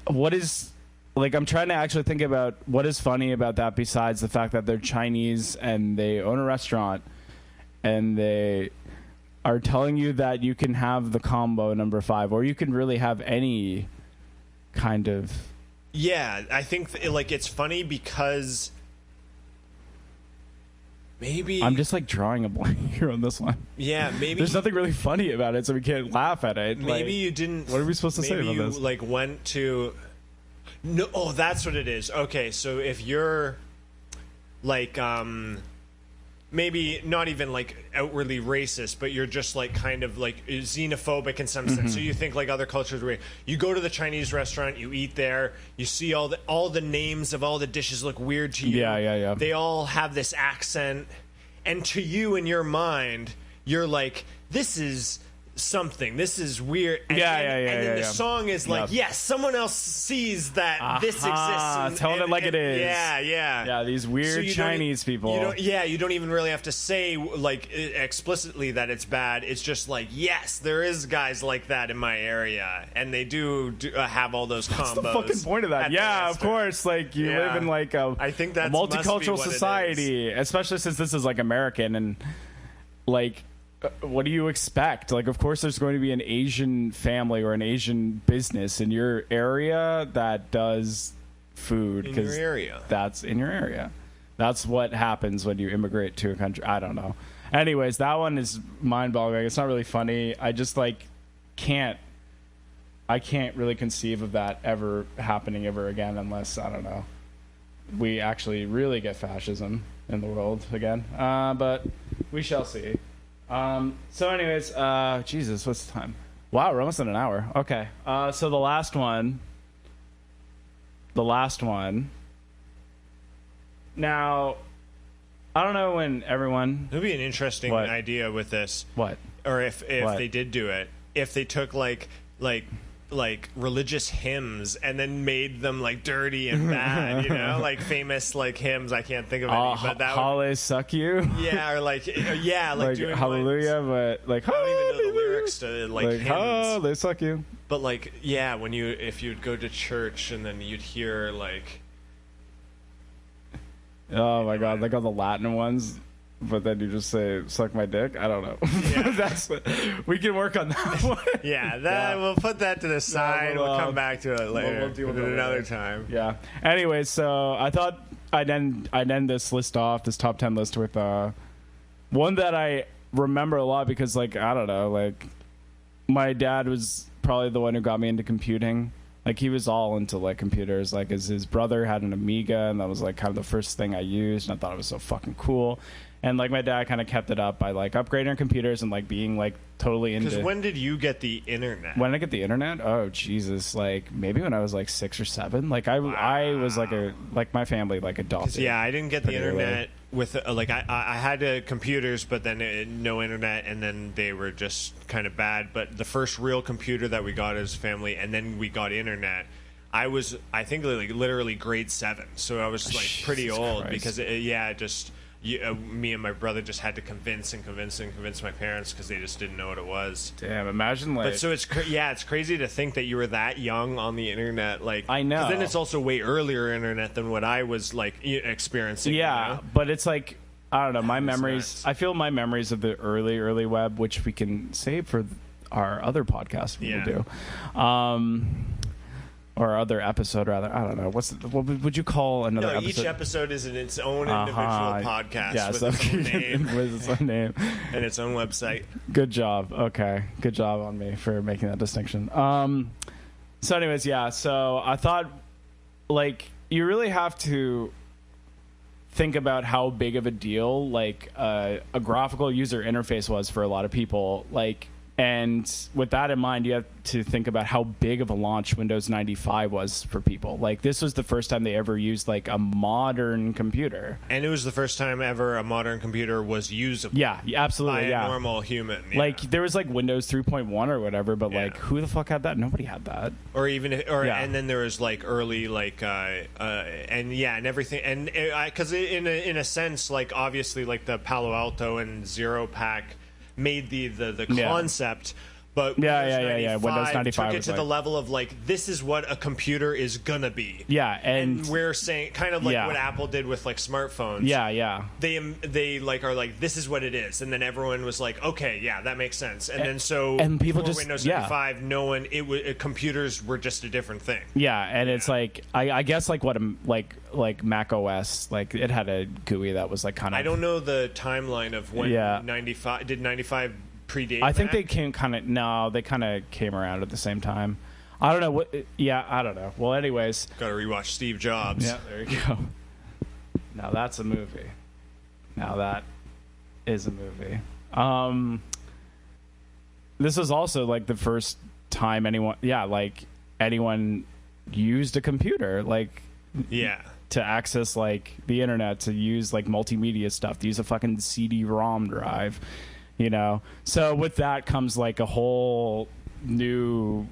what is like I'm trying to actually think about what is funny about that besides the fact that they're Chinese and they own a restaurant and they are telling you that you can have the combo number 5 or you can really have any kind of Yeah, I think like it's funny because maybe I'm just like drawing a blank here on this one. yeah maybe There's nothing really funny about it, so we can't laugh at it. maybe Like, you didn't. What are we supposed to say maybe about you this? like went to. No, oh, that's what it is. Okay, so if you're like maybe not even like outwardly racist, but you're just like kind of like xenophobic in some Mm-hmm. sense. So you think like other cultures were. You go to the Chinese restaurant, you eat there, you see all the names of all the dishes look weird to you. Yeah. They all have this accent, and to you in your mind, you're like, this is something. This is weird. And then the song is like, yes, someone else sees that this exists. Telling it like it is. Yeah. Yeah, these weird So you don't- Chinese people. You don't even really have to say like explicitly that it's bad. It's just like, yes, there is guys like that in my area, and they do have all those combos. What's the fucking point of that? at the Yeah, of restaurant. course. Like you Yeah. live in like a I think that's multicultural must be what it society, especially since this is like American and like. What do you expect? Like, of course, there's going to be an Asian family or an Asian business in your area that does food. In your 'cause area. That's in your area. That's what happens when you immigrate to a country. I don't know. Anyways, that one is mind-boggling. It's not really funny. I just like can't really conceive of that ever happening ever again unless, I don't know, we actually really get fascism in the world again. But we shall see. So anyways, Jesus, what's the time? Wow, we're almost at an hour. Okay. So the last one. Now, I don't know when everyone. It would be an interesting What? idea with this, What? or if What? they did do it, if they took like religious hymns and then made them like dirty and bad, you know, like famous like hymns. I can't think of any, but that would, Hallelujah suck you. yeah, or like like doing hallelujah, but like I don't even know the lyrics to like hymns. oh, they suck you. But like, yeah, if you'd go to church and then you'd hear like, Oh my god, like all the Latin ones, but then you just say "suck my dick." I don't know. Yeah. We can work on that one. yeah, that we'll put that to the side. We'll come back to it later. we'll deal with it another later. time. Yeah. Anyways, so I thought I'd end this list off, this top 10 list, with one that I remember a lot because, like, I don't know, like, my dad was probably the one who got me into computing. Like, he was all into, like, computers. Like, his brother had an Amiga, and that was, like, kind of the first thing I used, and I thought it was so fucking cool. And, like, my dad kind of kept it up by, like, upgrading our computers and, like, being, like, totally into... Because when did you get the internet? When did I get the internet? Oh, Jesus. Like, maybe when I was, like, 6 or 7. Like, I was, like, my family, like, adopted. Yeah, I didn't get the pretty early. internet with, like, I had computers, but then no internet, and then they were just kind of bad. But the first real computer that we got as a family, and then we got internet, I think, like, literally grade 7. So I was, like, pretty Jesus old Christ. because, me and my brother just had to convince my parents because they just didn't know what it was. Damn, imagine like. But so it's it's crazy to think that you were that young on the internet. Like, I know. 'Cause then it's also way earlier internet than what I was like experiencing. Yeah, you know? but it's like I don't know. My memories. nuts. I feel my memories of the early web, which we can save for our other podcast we will do. Or other episode, rather. I don't know. What would you call another No, episode? each episode is in its own individual podcast Yeah, with so its own name with its own name and its own website. Good job. Okay, good job on me for making that distinction. So, anyways, yeah. So I thought, like, you really have to think about how big of a deal like a graphical user interface was for a lot of people. Like. And with that in mind, you have to think about how big of a launch Windows 95 was for people. Like, this was the first time they ever used, like, a modern computer. And it was the first time ever a modern computer was usable. Yeah, absolutely, by a normal human. Yeah. Like, there was, like, Windows 3.1 or whatever, but, like, who the fuck had that? Nobody had that. And then there was, like, early, like, and everything. And because in a sense, like, obviously, like, the Palo Alto and Zero Pack made the concept, but Windows 95 took it was to the like, level of like, this is what a computer is gonna be. Yeah, and we're saying kind of like what Apple did with like smartphones. Yeah. They like are like, this is what it is, and then everyone was like, okay, yeah, that makes sense. And people just Windows 95, no one computers were just a different thing. Yeah, and it's like I guess like what like Mac OS, like it had a GUI that was like kind of. I don't know the timeline of when 95 did 95 predate. I think Mac? they came they kind of came around at the same time. I don't know what. Yeah, I don't know. Well, anyways, gotta rewatch Steve Jobs. Yeah, there you go. Now that's a movie. Now that is a movie. This was also like the first time anyone used a computer, like to access like the internet, to use like multimedia stuff, to use a fucking CD-ROM drive, you know. So with that comes like a whole new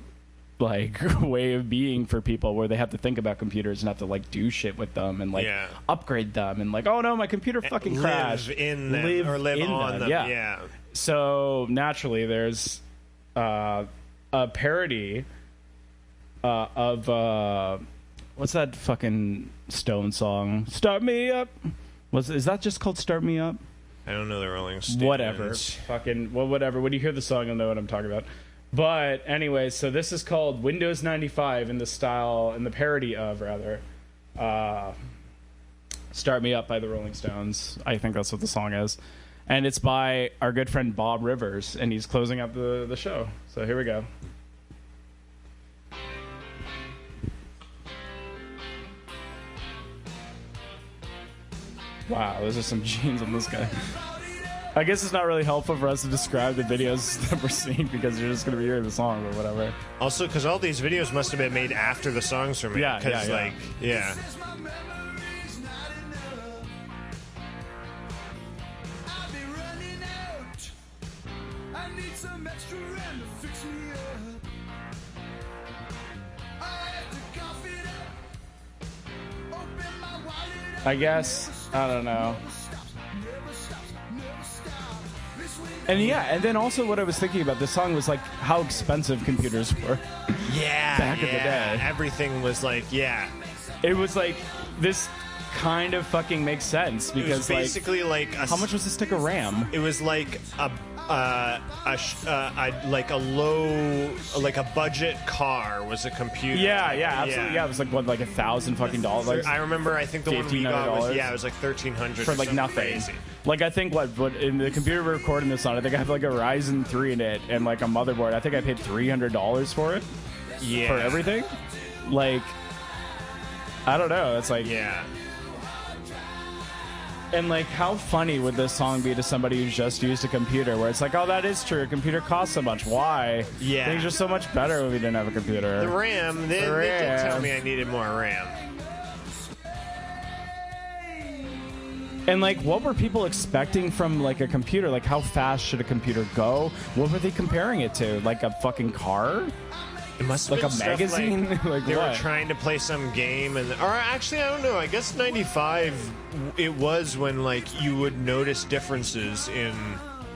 like way of being for people, where they have to think about computers and have to like do shit with them and like upgrade them, and like, oh no, my computer fucking crashed. Live in them or live on them. Yeah. So naturally, there's a parody of what's that fucking Stone song? Start Me Up. Is that just called Start Me Up? I don't know the Rolling Stones. Whatever. Fucking whatever. When you hear the song, you'll know what I'm talking about. But anyway, so this is called Windows 95 in the parody of Start Me Up by the Rolling Stones. I think that's what the song is. And it's by our good friend Bob Rivers, and he's closing up the show. So here we go. Wow, those are some jeans on this guy. I guess it's not really helpful for us to describe the videos that we're seeing, because you're just going to be hearing the song or whatever. Also, because all these videos must have been made after the songs were made. Yeah. I guess, I don't know. And then also what I was thinking about this song was like how expensive computers were. Back in the day. Everything was like, It was like, this kind of fucking makes sense, because it was basically like how much was a stick of RAM? It was like a budget car was a computer. Yeah, absolutely. Yeah, it was like what, like $1,000 fucking dollars. I remember. I think the one we got was it was like $1,300 for like nothing. Crazy. Like I think what in the computer we're recording this on, I think I have like a Ryzen 3 in it and like a motherboard. I think I paid $300 for it. Yeah. For everything. Like, I don't know. It's like And like, how funny would this song be to somebody who's just used a computer, where it's like, oh, that is true. A computer costs so much. Why? Yeah. Things are so much better when we didn't have a computer. The RAM. They did tell me I needed more RAM. And like, what were people expecting from like a computer? Like, how fast should a computer go? What were they comparing it to? Like a fucking car? It must have Like been a stuff magazine? Like they were what? trying to play some game, or actually, I don't know. I guess 95 it was when like you would notice differences in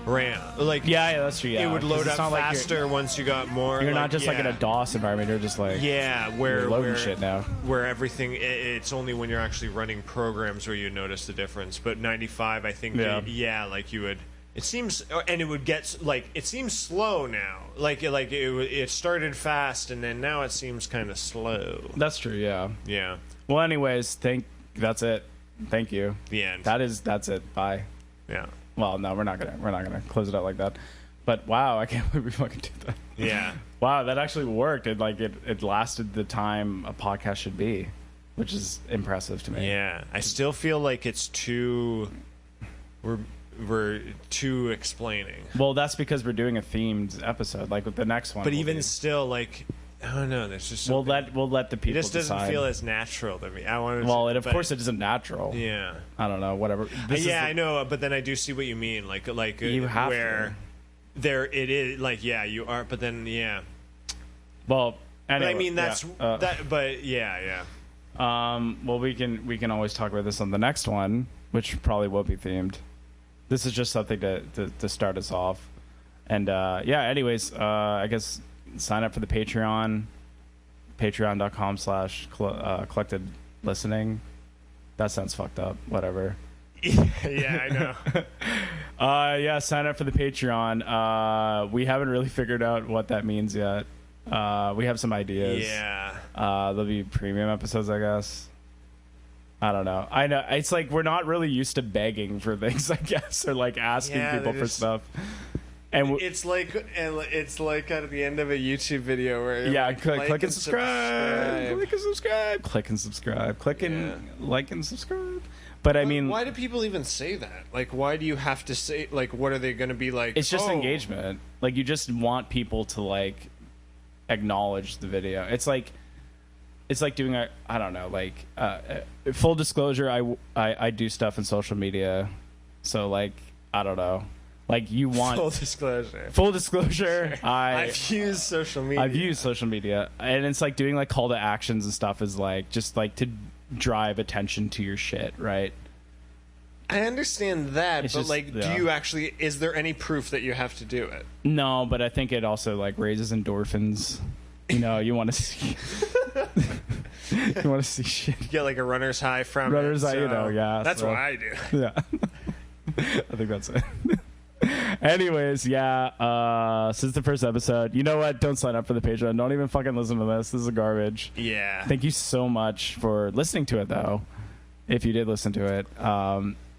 RAM. Like Yeah, that's true. Yeah, it would 'cause load it's up not like faster once you got more. You're like, not just like in a DOS environment. You're just like where you're loading where, shit now. Where everything it's only when you're actually running programs where you notice the difference. But 95, I think, like you would. It seems, and it would get like it seems slow now. It started fast, and then now it seems kind of slow. That's true. Yeah. Yeah. Well, anyways, that's it. Thank you. The end. That's it. Bye. Yeah. Well, no, we're not gonna close it out like that. But wow, I can't believe we fucking did that. Yeah. Wow, that actually worked. It lasted the time a podcast should be, which is impressive to me. Yeah. I still feel like it's too. We're too explaining. Well, that's because we're doing a themed episode, like with the next one. But even still, like, I don't know. There's just we'll let the people. It just doesn't decide. feel as natural to me. I want. Well, of course it isn't natural. Yeah. I don't know. Whatever. I know, but then I do see what you mean. Like you have where to. There it is. Like you are, but then Well, anyway, but I mean that's that. But yeah. Well, we can always talk about this on the next one, which probably will be themed. This is just something to start us off. And anyways, I guess sign up for the Patreon, patreon.com/collected listening. That sounds fucked up. Whatever. Yeah, I know. Sign up for the Patreon. We haven't really figured out what that means yet. We have some ideas. Yeah. There'll be premium episodes, I guess. I don't know. I know it's like we're not really used to begging for things, I guess, or like asking people for stuff. And it's like at the end of a YouTube video where click and subscribe. Click and subscribe. Click and subscribe. Click and like and subscribe. But I mean, why do people even say that? Like, why do you have to say? Like, what are they going to be like? It's just engagement. Like, you just want people to like acknowledge the video. It's like doing I don't know, like full disclosure, I do stuff in social media, so like I don't know, like you want full disclosure. I've used social media, and it's like doing like call to actions and stuff is like just like to drive attention to your shit, right? I understand that, but just, do you actually? Is there any proof that you have to do it? No, but I think it also like raises endorphins. You know, you want to see. You want to see shit. You get like a runner's high from runner's high, yeah. That's what I do. Yeah, I think that's it. Anyways, since the first episode, you know what? Don't sign up for the Patreon. Don't even fucking listen to this. This is garbage. Yeah. Thank you so much for listening to it, though. If you did listen to it,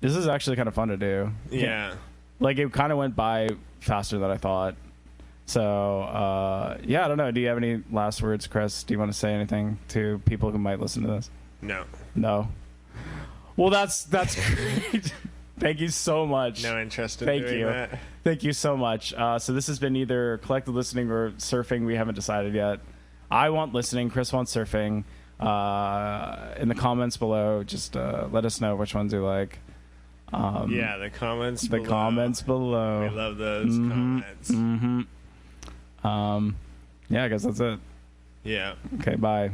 this is actually kind of fun to do. Yeah. Like it kind of went by faster than I thought. So, I don't know. Do you have any last words, Chris? Do you want to say anything to people who might listen to this? No. Well, that's great. Thank you so much. No interest in Thank doing you. that. Thank you so much. So this has been either collective listening or surfing. We haven't decided yet. I want listening. Chris wants surfing. In the comments below, just let us know which ones you like. The comments below. Comments below. We love those comments. Mm-hmm. I guess that's it. Yeah. Okay, bye.